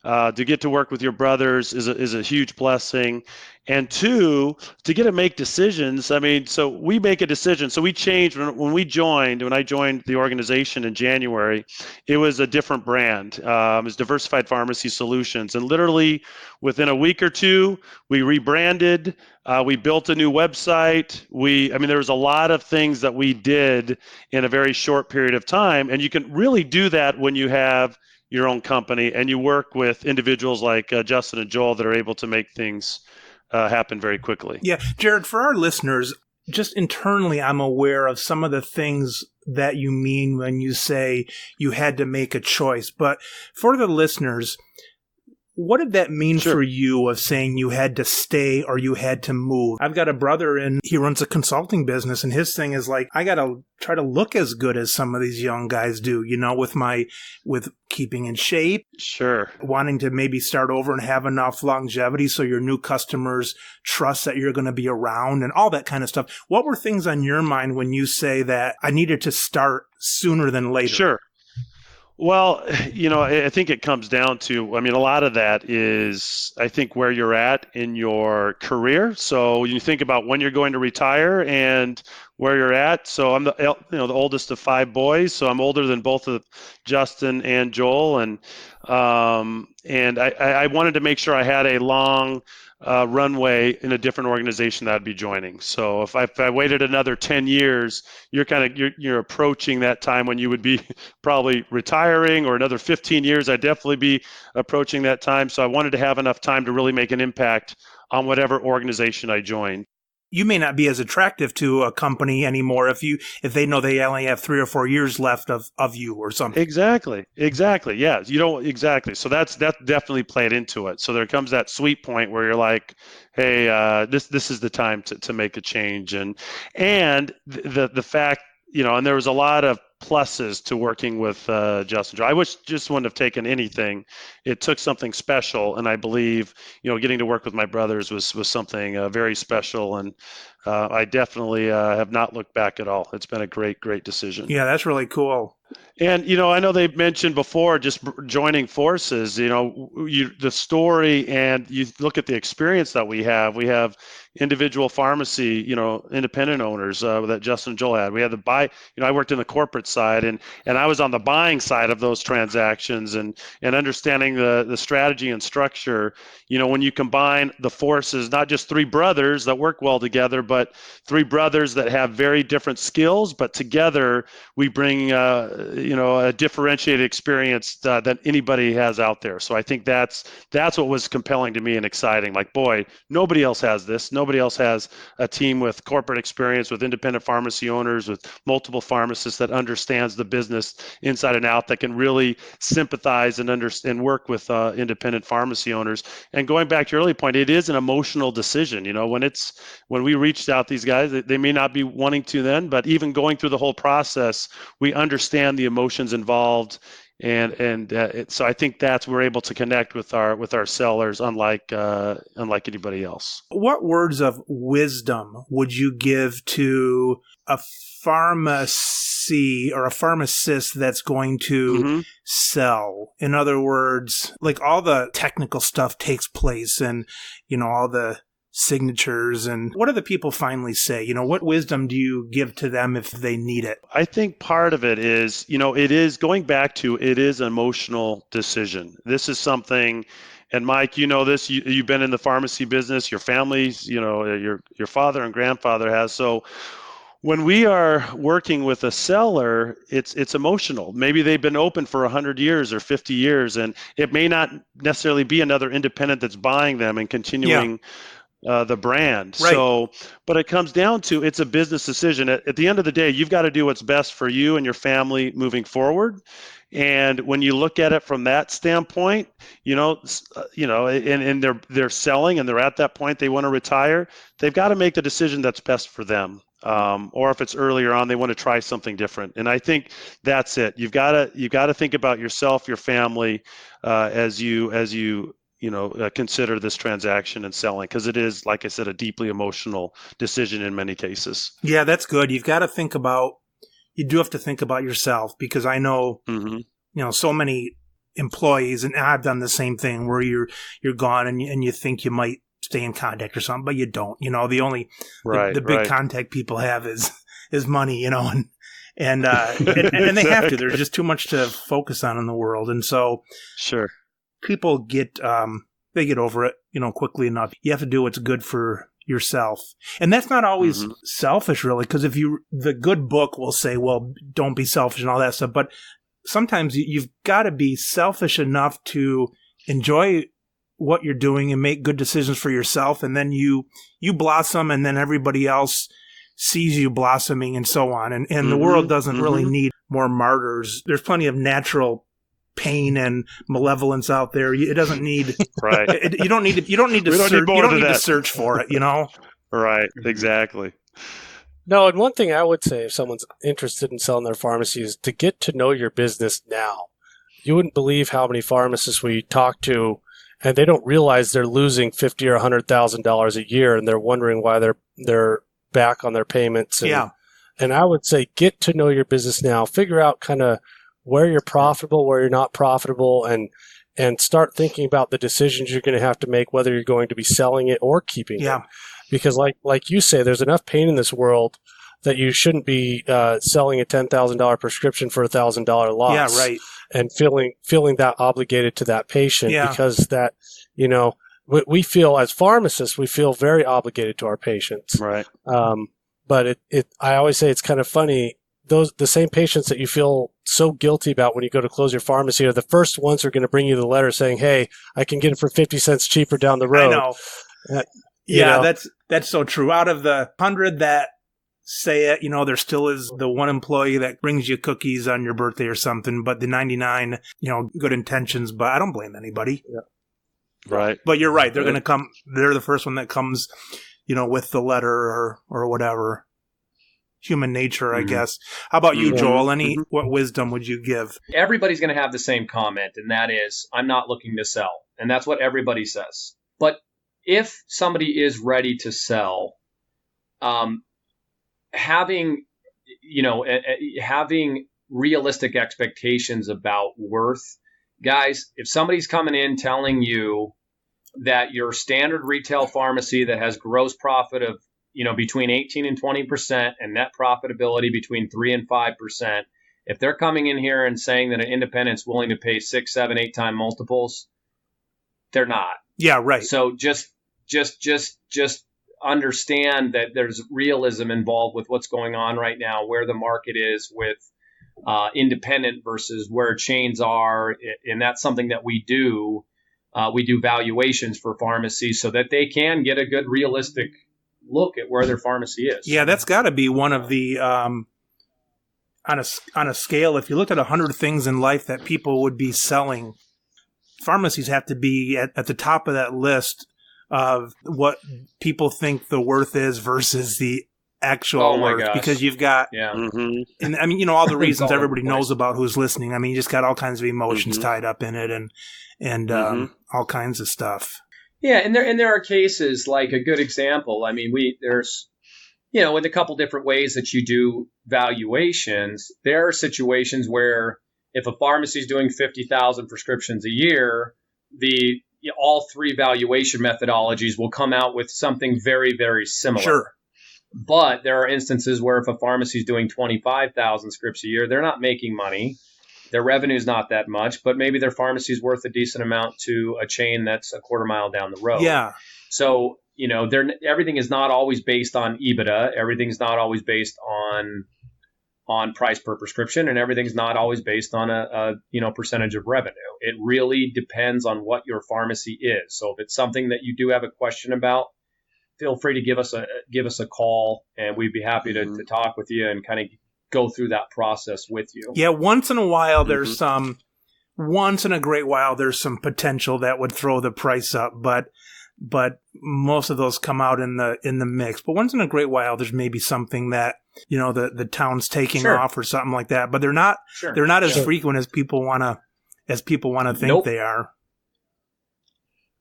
To get to work with your brothers is a huge blessing. And two, to get to make decisions. I mean, so we make a decision. So we changed when I joined the organization in January, it was a different brand. It was Diversified Pharmacy Solutions. And literally within a week or two, we rebranded. We built a new website. There was a lot of things that we did in a very short period of time. And you can really do that when you have your own company and you work with individuals like Justin and Joel that are able to make things happen very quickly. Yeah, Jared, for our listeners, just internally, I'm aware of some of the things that you mean when you say you had to make a choice. But for the listeners, what did that mean for you of saying you had to stay or you had to move? I've got a brother and he runs a consulting business, and his thing is like, I got to try to look as good as some of these young guys do, with keeping in shape. Sure. Wanting to maybe start over and have enough longevity so your new customers trust that you're going to be around and all that kind of stuff. What were things on your mind when you say that I needed to start sooner than later? Sure. Well, I think it comes down to, a lot of that is, I think, where you're at in your career. So you think about when you're going to retire and where you're at. So I'm the oldest of 5 boys. So I'm older than both of Justin and Joel. And I wanted to make sure I had a long runway in a different organization that I'd be joining. So if I waited another 10 years, you're approaching that time when you would be probably retiring, or another 15 years, I'd definitely be approaching that time. So I wanted to have enough time to really make an impact on whatever organization I joined. You may not be as attractive to a company anymore if they know they only have 3 or 4 years left of you or something. Exactly. Yeah. Exactly. So that definitely played into it. So there comes that sweet point where you're like, hey, this is the time to make a change. And the fact, and there was a lot of pluses to working with Justin. I just wouldn't have taken anything. It took something special, and I believe getting to work with my brothers was something very special, and I definitely have not looked back at all. It's been a great decision. Yeah, that's really cool. And I know they've mentioned before just joining forces. The story, and you look at the experience that we have. We have individual pharmacy, independent owners that Justin and Joel had. We had the buy. I worked in the corporate side, and I was on the buying side of those transactions, and understanding the strategy and structure. When you combine the forces, not just 3 brothers that work well together, but 3 brothers that have very different skills, but together we bring a differentiated experience that anybody has out there. So I think that's what was compelling to me and exciting. Like, boy, nobody else has this. Nobody else has a team with corporate experience, with independent pharmacy owners, with multiple pharmacists that understands the business inside and out, that can really sympathize and work with independent pharmacy owners. And going back to your early point, it is an emotional decision. When we reached out these guys, they may not be wanting to then, but even going through the whole process, we understand the emotions involved. So I think we're able to connect with our sellers, unlike anybody else. What words of wisdom would you give to a pharmacy or a pharmacist that's going to sell? In other words, like, all the technical stuff takes place, and all the signatures, and what do the people finally say? What wisdom do you give to them if they need it? I think part of it is, it is going back to, it is an emotional decision. This is something, and Mike, this, you've been in the pharmacy business, your families, your father and grandfather has. So when we are working with a seller, it's emotional. Maybe they've been open for 100 years or 50 years, and it may not necessarily be another independent that's buying them and continuing the brand. Right. So, but it comes down to, it's a business decision. At the end of the day, you've got to do what's best for you and your family moving forward. And when you look at it from that standpoint, and they're selling, and they're at that point, they want to retire, they've got to make the decision that's best for them. Or if it's earlier on, they want to try something different. And I think that's it. You've got to think about yourself, your family, as you consider this transaction and selling, because it is, like I said, a deeply emotional decision in many cases. Yeah, that's good. You do have to think about yourself, because I know, so many employees, and I've done the same thing where you're gone and you think you might stay in contact or something, but you don't. The only the big contact people have is money, and they have to. There's just too much to focus on in the world, and so sure, people get they get over it, quickly enough. You have to do what's good for yourself, and that's not always selfish, really, because the good book will say, well, don't be selfish and all that stuff, but sometimes you've got to be selfish enough to enjoy what you're doing and make good decisions for yourself, and then you blossom, and then everybody else sees you blossoming, and so on. And the world doesn't really need more martyrs. There's plenty of natural pain and malevolence out there. It doesn't need right. You don't need to search for it. Right. Exactly. No, and one thing I would say if someone's interested in selling their pharmacy is to get to know your business now. You wouldn't believe how many pharmacists we talk to, and they don't realize they're losing $50,000 or $100,000 a year, and they're wondering why they're back on their payments. And I would say get to know your business now. Figure out kind of where you're profitable, where you're not profitable, and start thinking about the decisions you're going to have to make, whether you're going to be selling it or keeping it. Because like you say, there's enough pain in this world that you shouldn't be selling a $10,000 prescription for $1,000 loss. Yeah, right. And feeling that obligated to that patient because that, we feel as pharmacists, we feel very obligated to our patients. Right. But I always say it's kind of funny. The same patients that you feel so guilty about when you go to close your pharmacy are the first ones who are going to bring you the letter saying, "Hey, I can get it for 50 cents cheaper down the road." I know. That's so true. Out of the 100 that say it, there still is the one employee that brings you cookies on your birthday or something, but the 99, good intentions, but I don't blame anybody. Yeah. Right. But you're right. They're going to come. They're the first one that comes, with the letter or whatever. Human nature, I guess. How about you, Joel? What wisdom would you give? Everybody's going to have the same comment, and that is, I'm not looking to sell. And that's what everybody says. But if somebody is ready to sell, having realistic expectations about worth, guys, if somebody's coming in telling you that your standard retail pharmacy that has gross profit of between 18 and 20% and net profitability between 3 and 5%, if they're coming in here and saying that an independent's willing to pay 6, 7, 8 time multiples, they're not. Yeah, right. So just understand that there's realism involved with what's going on right now, where the market is with independent versus where chains are, and that's something that we do. We do valuations for pharmacies so that they can get a good realistic look at where their pharmacy is. Yeah, that's got to be one of the on a scale. If you looked at 100 things in life that people would be selling, pharmacies have to be at the top of that list of what people think the worth is versus the actual worth. Gosh. Because you've got, and I mean, all the reasons everybody knows about who's listening. I mean, you just got all kinds of emotions tied up in it, and all kinds of stuff. Yeah, and there are cases, like a good example. I mean, there's in a couple different ways that you do valuations. There are situations where if a pharmacy is doing 50,000 prescriptions a year, all three valuation methodologies will come out with something very, very similar. Sure. But there are instances where if a pharmacy is doing 25,000 scripts a year, they're not making money. Their revenue is not that much, but maybe their pharmacy is worth a decent amount to a chain that's a quarter mile down the road. Yeah. So, everything is not always based on EBITDA. Everything's not always based on price per prescription, and everything's not always based on a percentage of revenue. It really depends on what your pharmacy is. So if it's something that you do have a question about, feel free to give us a call, and we'd be happy to talk with you and kind of go through that process with you. Yeah, once in a great while there's some potential that would throw the price up, but most of those come out in the mix. But once in a great while there's maybe something that the town's taking off or something like that, but they're not as frequent as people want to think they are.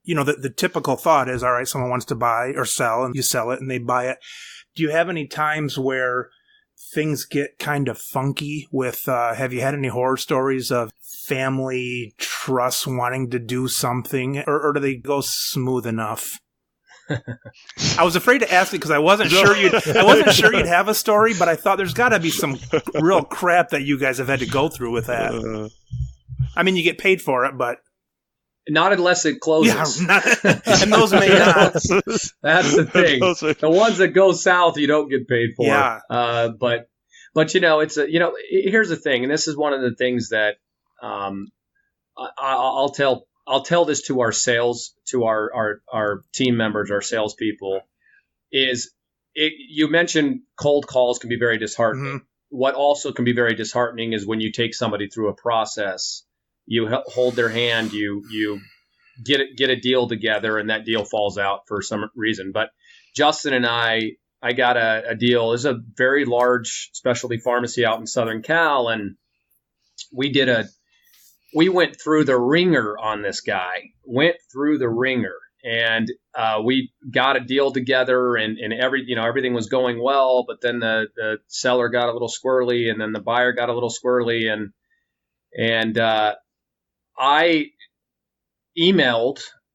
The typical thought is, all right, someone wants to buy or sell, and you sell it and they buy it. Do you have any times where things get kind of funky with, have you had any horror stories of family trusts wanting to do something, or do they go smooth enough? I was afraid to ask it because I wasn't sure you'd have a story, but I thought there's got to be some real crap that you guys have had to go through with that. I mean, you get paid for it, but not unless it closes. Yeah, and those may not. That's the thing. The ones that go south, you don't get paid for. Yeah. But it's here's the thing, and this is one of the things that I'll tell this to our sales, to our team members, our salespeople, you mentioned cold calls can be very disheartening. Mm-hmm. What also can be very disheartening is when you take somebody through a process, you hold their hand, you get a deal together, and that deal falls out for some reason. But Justin and I got a deal. It's a very large specialty pharmacy out in Southern Cal, and we went through the ringer on this guy. And we got a deal together, and everything was going well. But then the seller got a little squirrely, and then the buyer got a little squirrely, and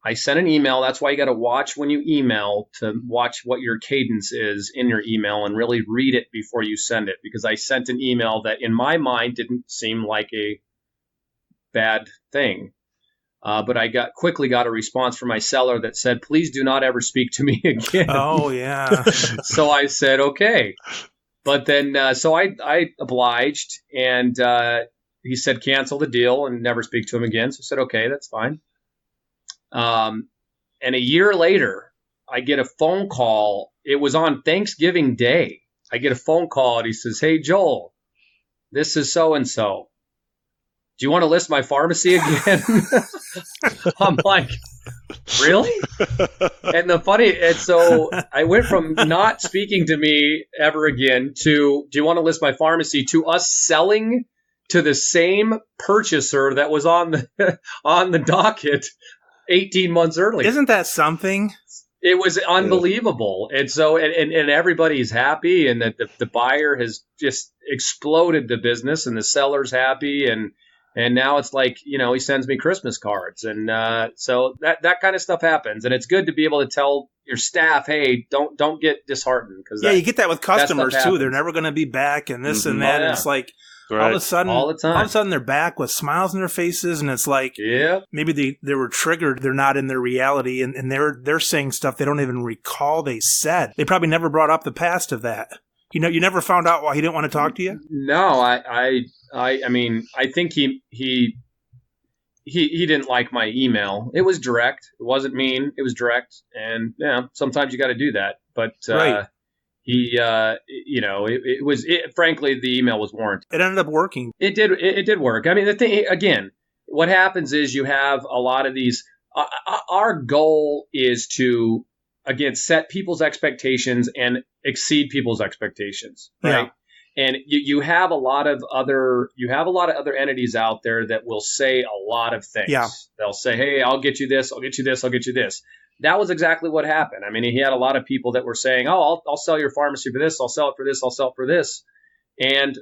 I sent an email. That's why you got to watch when you email, to watch what your cadence is in your email and really read it before you send it. Because I sent an email that in my mind didn't seem like a bad thing. But I quickly got a response from my seller that said, "Please do not ever speak to me again." Oh, yeah. So I said, okay. But then, so I obliged, and he said, cancel the deal and never speak to him again. So I said, okay, that's fine. And a year later, I get a phone call. It was on Thanksgiving Day. I get a phone call, and he says, "Hey, Joel, this is so-and-so. Do you want to list my pharmacy again?" I'm like, really? And so I went from not speaking to me ever again to, do you want to list my pharmacy, to us selling to the same purchaser that was on the docket 18 months earlier. Isn't that something? It was unbelievable. And so, and everybody's happy, and that the buyer has just exploded the business, and the seller's happy. And now it's like, he sends me Christmas cards. And so that kind of stuff happens. And it's good to be able to tell your staff, hey, don't get disheartened. You get that with customers too. They're never going to be back, and this and that. And it's like, all of a sudden they're back with smiles on their faces. And it's like, maybe they were triggered. They're not in their reality. And they're saying stuff they don't even recall they said. They probably never brought up the past of that. You never found out why he didn't want to talk to you? No, I mean, I think he didn't like my email. It was direct. It wasn't mean. It was direct. And sometimes you got to do that. But right. Frankly, the email was warranted. It ended up working. It did work. I mean, the thing again, what happens is you have a lot of these. Our goal is to, again, set people's expectations and exceed people's expectations, right? Yeah. And you have a lot of other entities out there that will say a lot of things. Yeah. They'll say, "Hey, I'll get you this. I'll get you this. I'll get you this." That was exactly what happened. I mean, he had a lot of people that were saying, "Oh, I'll sell your pharmacy for this. I'll sell it for this. I'll sell it for this." And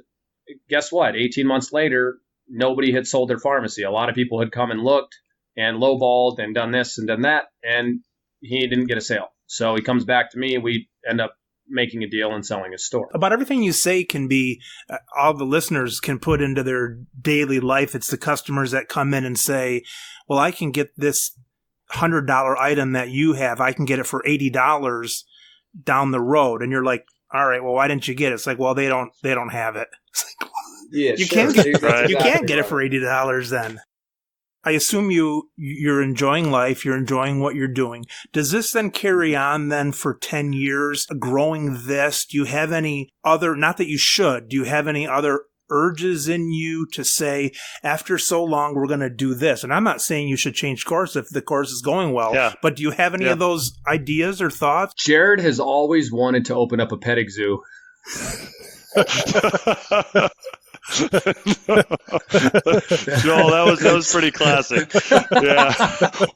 guess what? 18 months later, nobody had sold their pharmacy. A lot of people had come and looked and lowballed and done this and done that, and he didn't get a sale. So he comes back to me. We end up making a deal and selling his store. About everything you say can be, all the listeners can put into their daily life. It's the customers that come in and say, "Well, I can get this $100 item that you have. I can get it for $80 down the road." And you're like, "All right, well, why didn't you get it?" It's like, "Well, they don't have it." It's like, you can't get it for $80 then. I assume you're enjoying life, you're enjoying what you're doing. Does this then carry on then for 10 years, growing this? Do you have any other, not that you should, do you have any other urges in you to say, after so long, we're going to do this? And I'm not saying you should change course if the course is going well, but do you have any of those ideas or thoughts? Jared has always wanted to open up a petting zoo. Joel, that was pretty classic. Yeah.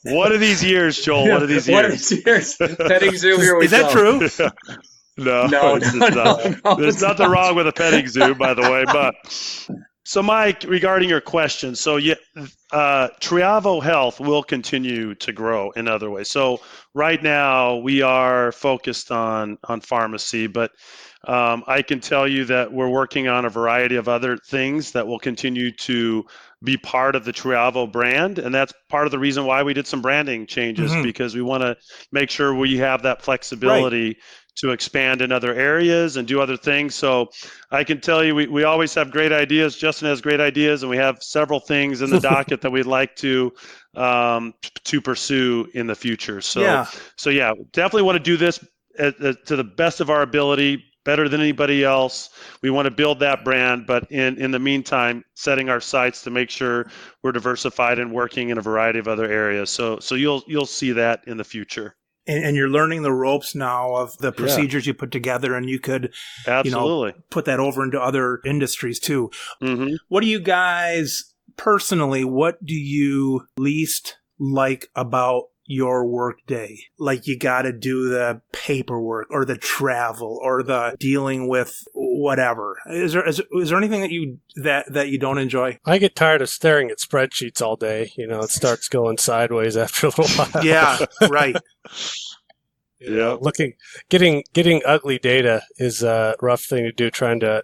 One of these years, Joel. One of these years. Petting zoo, here we go. Is that true? No, it's no, not. no, There's it's nothing not. wrong with a petting zoo, by the way. But so, Mike, regarding your question, so yeah, Triavo Health will continue to grow in other ways. So right now we are focused on pharmacy, but I can tell you that we're working on a variety of other things that will continue to be part of the Triavo brand, and that's part of the reason why we did some branding changes, Mhm. because we want to make sure we have that Right. flexibility to expand in other areas and do other things. So I can tell you, we always have great ideas. Justin has great ideas, and we have several things in the docket that we'd like to pursue in the future. So, Yeah. so yeah, definitely want to do this to the best of our ability, better than anybody else. We want to build that brand, but in the meantime, setting our sights to make sure we're diversified and working in a variety of other areas. So you'll see that in the future. And you're learning the ropes now of the Yeah, procedures you put together, and you could, absolutely. put that over into other industries too. Hmm. What do you guys personally, what do you least like about your workday? Like, you got to do the paperwork or the travel or the dealing with whatever. Is there anything that you don't enjoy? I get tired of staring at spreadsheets all day. It starts going sideways after a little while. Yeah, right. Yeah. Getting ugly data is a rough thing to do, trying to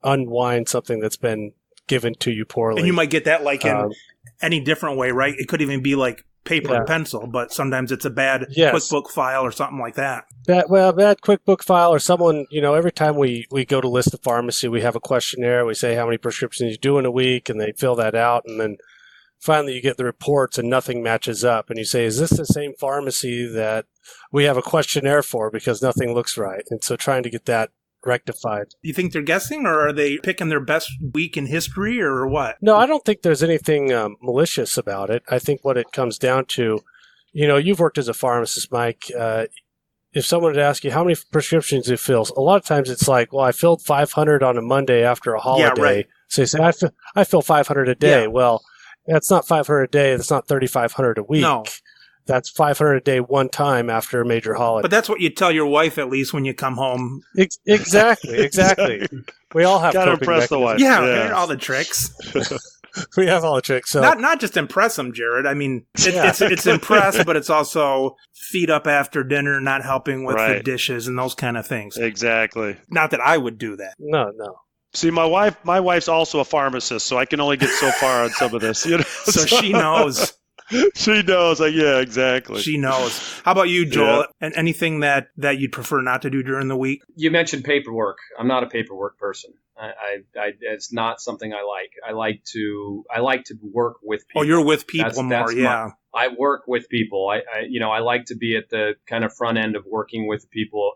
unwind something that's been given to you poorly. And you might get that like in Um, any different way, right? It could even be like paper and pencil, but sometimes it's a bad Yes. QuickBook file or something like that. bad QuickBook file, or someone, every time we go to list a pharmacy, we have a questionnaire. We say how many prescriptions you do in a week, and they fill that out. And then finally you get the reports and nothing matches up. And you say, is this the same pharmacy that we have a questionnaire for, because nothing looks right? And so trying to get that rectified. Do you think they're guessing, or are they picking their best week in history, or what? No, I don't think there's anything malicious about it. I think what it comes down to, you've worked as a pharmacist, Mike. If someone would ask you how many prescriptions you fill, a lot of times it's like, well, I filled 500 on a Monday after a holiday. Yeah, right. So you say, I fill 500 a day. Yeah. Well, that's not 500 a day. That's not 3,500 a week. No. That's 500 a day one time after a major holiday. But that's what you tell your wife, at least, when you come home. Exactly. We all have Gotta coping impress the wife. mechanisms. Yeah, all the tricks. We have all the tricks. So Not just impress them, Jared. I mean, it's impress, but it's also feed up after dinner, not helping with the Right. dishes and those kind of things. Exactly. Not that I would do that. no. See, my wife's also a pharmacist, so I can only get so far on some of this. So she knows. She knows. Yeah, exactly. She knows. How about you, Joel? Yeah. And anything that you'd prefer not to do during the week? You mentioned paperwork. I'm not a paperwork person. It's not something I like. I like to work with people. Oh, you're with people That's more, yeah. I work with people. I like to be at the kind of front end of working with people,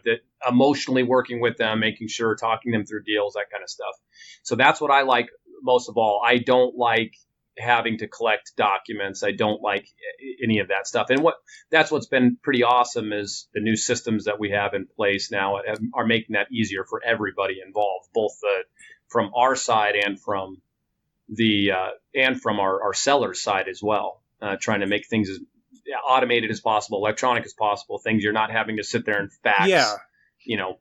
that emotionally working with them, making sure, talking them through deals, that kind of stuff. So that's what I like most of all. I don't like having to collect documents. I don't like any of that stuff. And that's what's been pretty awesome is the new systems that we have in place now are making that easier for everybody involved, both from our side and from our sellers side as well. Trying to make things as automated as possible, electronic as possible, things you're not having to sit there and fax,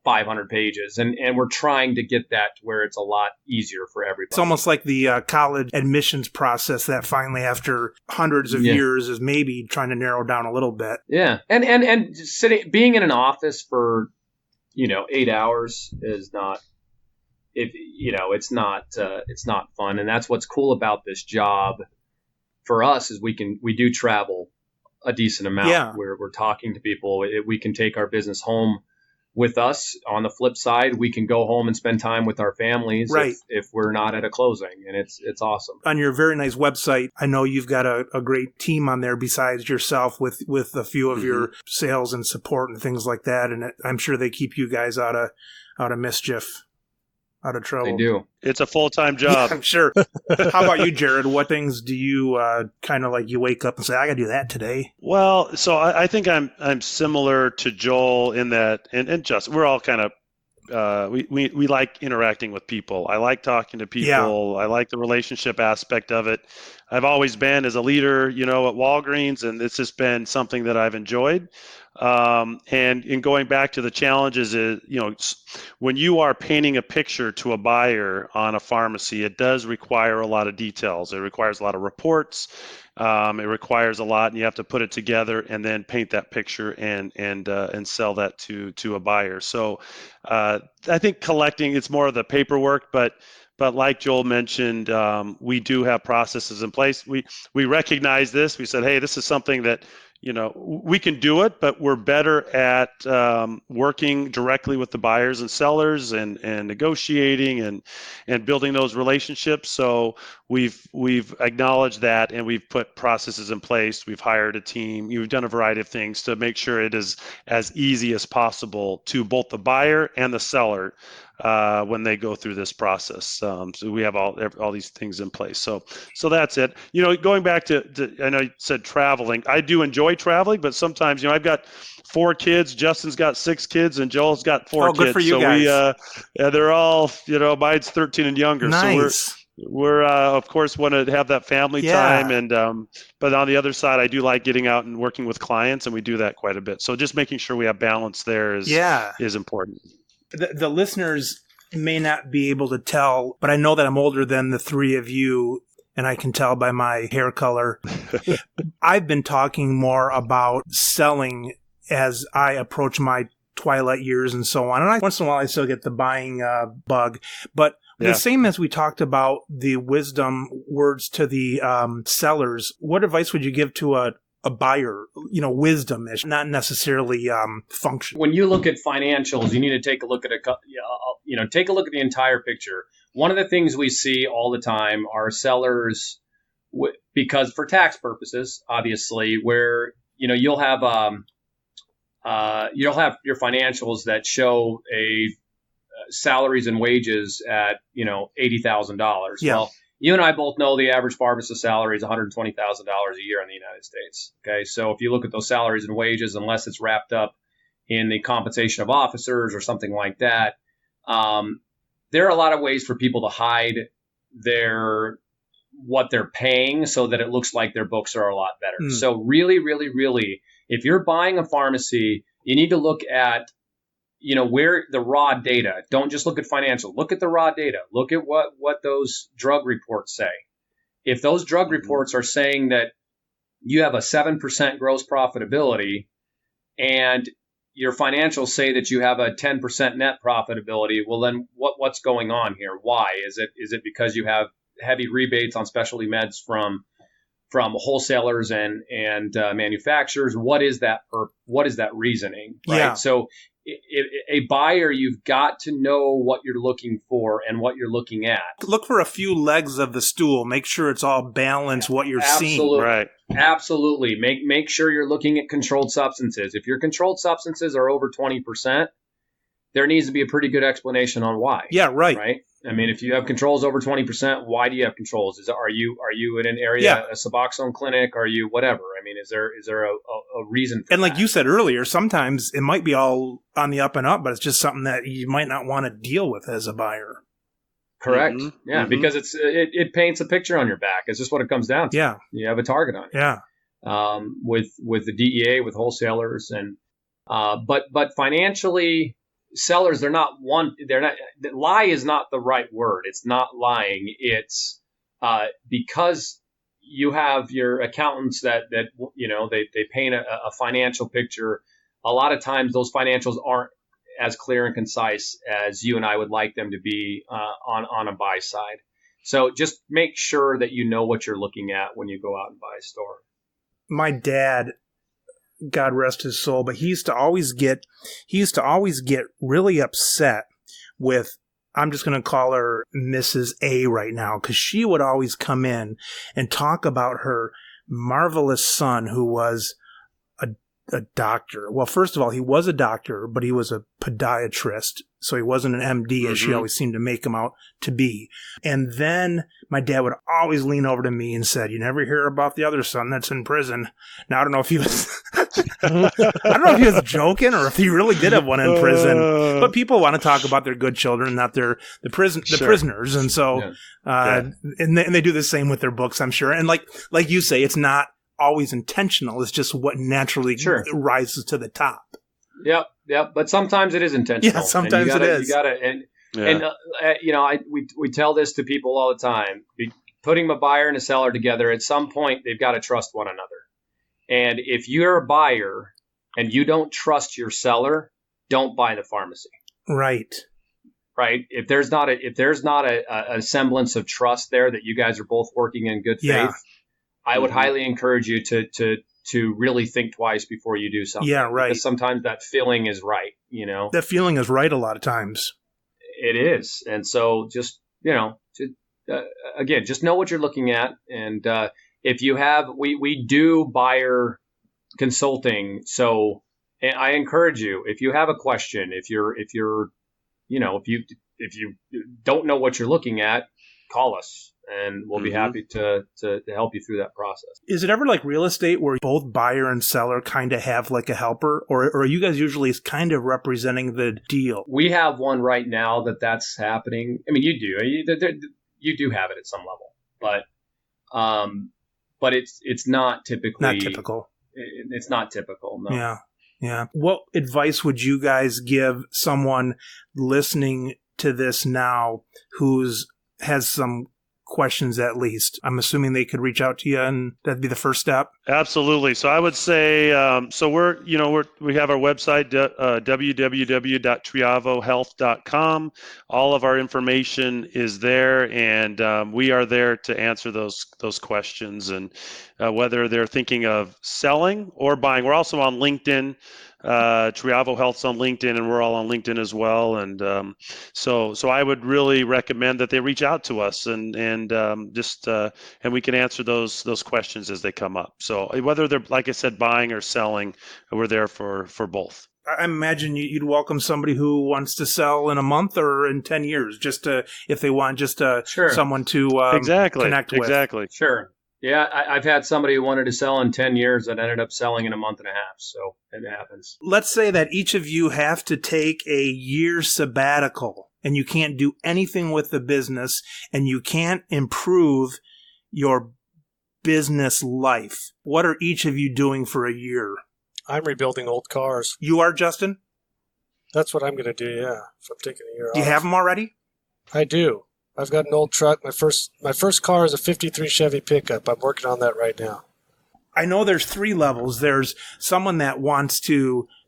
500 pages. And we're trying to get that to where it's a lot easier for everybody. It's almost like the college admissions process that finally, after hundreds of years, is maybe trying to narrow down a little bit. Yeah. And just being in an office for, 8 hours is not, it's not fun. And that's what's cool about this job for us is we do travel a decent amount. Yeah. We're talking to people. We can take our business home with us. On the flip side, we can go home and spend time with our families Right. if we're not at a closing, and it's awesome. On your very nice website, I know you've got a great team on there besides yourself with a few of your sales and support and things like that. And I'm sure they keep you guys out of mischief, out of trouble. They do. It's a full-time job. Yeah, I'm sure. How about you, Jared? What things do you kind of like you wake up and say, I got to do that today? Well, so I think I'm similar to Joel in that, and Justin, we're all kind of we like interacting with people. I like talking to people. Yeah. I like the relationship aspect of it. I've always been as a leader, at Walgreens, and it's just been something that I've enjoyed. And in going back to the challenges is, when you are painting a picture to a buyer on a pharmacy, it does require a lot of details. It requires a lot of reports. It requires a lot, and you have to put it together and then paint that picture and sell that to a buyer. So I think collecting, it's more of the paperwork, but like Joel mentioned, we do have processes in place. We recognize this. We said, hey, this is something that we can do it, but we're better at working directly with the buyers and sellers and negotiating and building those relationships. So we've acknowledged that, and we've put processes in place. We've hired a team. We've done a variety of things to make sure it is as easy as possible to both the buyer and the seller when they go through this process. So we have all these things in place. So that's it. Going back to I know you said traveling. I do enjoy traveling, but sometimes, I've got 4 kids. Justin's got 6 kids, and Joel's got 4 kids. Good for you so guys. they're all, mine's 13 and younger. Nice. So we're of course want to have that family time, and but on the other side, I do like getting out and working with clients, and we do that quite a bit. So just making sure we have balance there is important. The listeners may not be able to tell, but I know that I'm older than the 3 of you, and I can tell by my hair color. I've been talking more about selling as I approach my twilight years and so on. And once in a while, I still get the buying bug. But the same as we talked about the wisdom words to the sellers, what advice would you give to a buyer, wisdom-ish, not necessarily function? When you look at financials, you need to take a look at take a look at the entire picture. One of the things we see all the time are sellers, because for tax purposes, obviously, where you'll have your financials that show salaries and wages at $80,000. Yeah. Well, you and I both know the average pharmacist salary is $120,000 a year in the United States. Okay, so if you look at those salaries and wages, unless it's wrapped up in the compensation of officers or something like that, there are a lot of ways for people to hide what they're paying so that it looks like their books are a lot better. So really, really, really, if you're buying a pharmacy, you need to look at where the raw data. Don't just look at financial. Look at the raw data. Look at what those drug reports say. If those drug reports are saying that you have a 7% gross profitability and your financials say that you have a 10% net profitability, well, then what's going on here? Why? Is it because you have heavy rebates on specialty meds from wholesalers and manufacturers? What is that reasoning? Right. Yeah. So a buyer, you've got to know what you're looking for and what you're looking at. Look for a few legs of the stool. Make sure it's all balanced, what you're Absolutely. seeing. Right. Absolutely. Make sure you're looking at controlled substances. If your controlled substances are over 20%, there needs to be a pretty good explanation on why. Yeah, right. Right. I mean, if you have controls over 20%, why do you have controls? Are you in an area, a Suboxone clinic? Are you whatever? I mean, is there a reason for And like that? you said earlier, sometimes it might be all on the up and up, but it's just something that you might not want to deal with as a buyer. Correct. Mm-hmm. Yeah, because it paints a picture on your back. It's just what it comes down to. Yeah. You have a target on you. Yeah. With the DEA, with wholesalers, and but financially, sellers, lie is not the right word. It's not lying. It's because you have your accountants that they paint a financial picture. A lot of times those financials aren't as clear and concise as you and I would like them to be on a buy side. So just make sure that you know what you're looking at when you go out and buy a store. My dad, God rest his soul, but he used to always get really upset with, I'm just going to call her Mrs. A right now, because she would always come in and talk about her marvelous son who was a doctor. Well, first of all, he was a doctor, but he was a podiatrist, so he wasn't an MD as she always seemed to make him out to be. And then my dad would always lean over to me and said, "You never hear about the other son that's in prison." Now, I don't know if he was I don't know if he was joking or if he really did have one in prison. But people want to talk about their good children, not the prisoners, and so and they do the same with their books, I'm sure. And like you say, it's not always intentional. It's just what naturally rises to the top. Yep. But sometimes it is intentional. Yeah, sometimes it is. You gotta, we tell this to people all the time. Putting a buyer and a seller together, at some point they've got to trust one another. And if you're a buyer and you don't trust your seller, don't buy the pharmacy. Right. If there's not a semblance of trust there that you guys are both working in good faith, I would highly encourage you to really think twice before you do something. Yeah, right. Because sometimes that feeling is right, That feeling is right a lot of times. It is. And so just again, just know what you're looking at. And if you have, we do buyer consulting. So I encourage you, if you have a question, if you don't know what you're looking at, call us and we'll be happy to help you through that process. Is it ever like real estate where both buyer and seller kind of have like a helper, or are you guys usually kind of representing the deal? We have one right now that's happening. I mean, you do. You do have it at some level, but it's not typically typical. It's not typical. No. Yeah. What advice would you guys give someone listening to this now has some questions at least? I'm assuming they could reach out to you, and that'd be the first step. Absolutely. So I would say, so we have our website, www.triavohealth.com. All of our information is there, and we are there to answer those questions. And whether they're thinking of selling or buying, we're also on LinkedIn. Triavo Health's on LinkedIn, and we're all on LinkedIn as well. And so I would really recommend that they reach out to us and we can answer those questions as they come up. So whether they're, like I said, buying or selling, we're there for both. I imagine you'd welcome somebody who wants to sell in a month or in 10 years, if they want someone to connect with. Exactly. Sure. Yeah, I've had somebody who wanted to sell in 10 years that ended up selling in a month and a half. So it happens. Let's say that each of you have to take a year sabbatical and you can't do anything with the business and you can't improve your business life. What are each of you doing for a year? I'm rebuilding old cars. You are, Justin? That's what I'm going to do, yeah, if I'm taking a year off. Do you have them already? I do. I've got an old truck. My first car is a 53 Chevy pickup. I'm working on that right now. I know there's 3 levels. There's someone that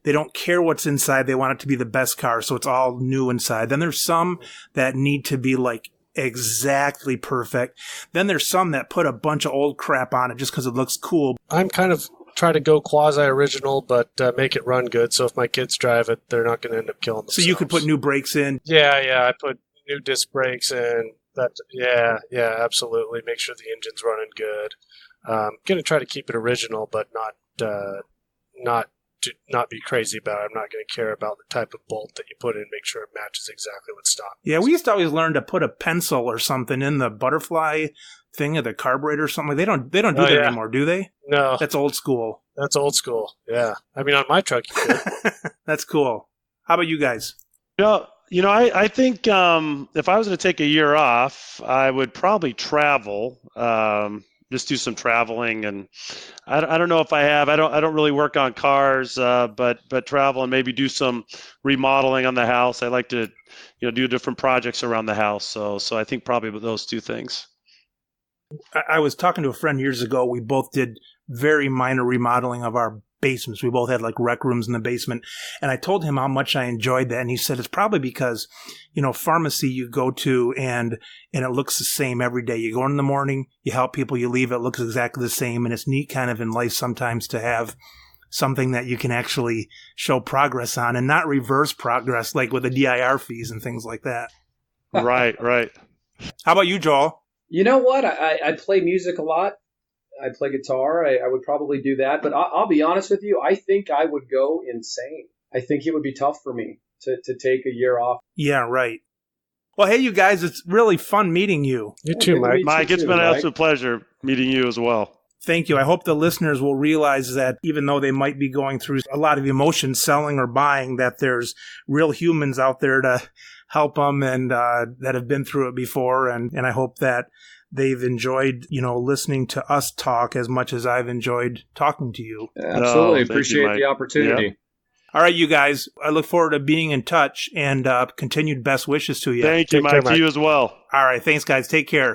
they don't care what's inside. They want it to be the best car, so it's all new inside. Then there's some that need to be like exactly perfect. Then there's some that put a bunch of old crap on it just because it looks cool. I'm kind of try to go quasi-original, but make it run good. So if my kids drive it, they're not going to end up killing themselves. So you could put new brakes in? Yeah. I put new disc brakes in. Yeah, absolutely. Make sure the engine's running good. Going to try to keep it original, but not be crazy about it. I'm not going to care about the type of bolt that you put in. Make sure it matches exactly what's stock. Yeah, we used to always learn to put a pencil or something in the butterfly thing of the carburetor or something. They don't do that anymore, do they? No. That's old school. Yeah. I mean, on my truck, you could. That's cool. How about you guys? I think if I was going to take a year off, I would probably travel, just do some traveling. And I don't know if I have. I don't really work on cars, but travel and maybe do some remodeling on the house. I like to, do different projects around the house. So I think probably those 2 things. I was talking to a friend years ago. We both did very minor remodeling of our basements. We both had like rec rooms in the basement. And I told him how much I enjoyed that. And he said, it's probably because, pharmacy you go to and it looks the same every day. You go in the morning, you help people, you leave, it looks exactly the same. And it's neat kind of in life sometimes to have something that you can actually show progress on and not reverse progress like with the DIR fees and things like that. Right. How about you, Joel? You know what? I play music a lot. I play guitar. I would probably do that. But I'll be honest with you. I think I would go insane. I think it would be tough for me to take a year off. Yeah, right. Well, hey, you guys, it's really fun meeting you. You too, Mike. Mike, it's been an absolute pleasure meeting you as well. Thank you. I hope the listeners will realize that even though they might be going through a lot of emotion selling or buying, that there's real humans out there to help them and that have been through it before. And I hope that they've enjoyed, listening to us talk as much as I've enjoyed talking to you. Absolutely. Appreciate the opportunity. Yeah. All right, you guys. I look forward to being in touch and continued best wishes to you. Thank you, Mike. To you as well. All right. Thanks, guys. Take care.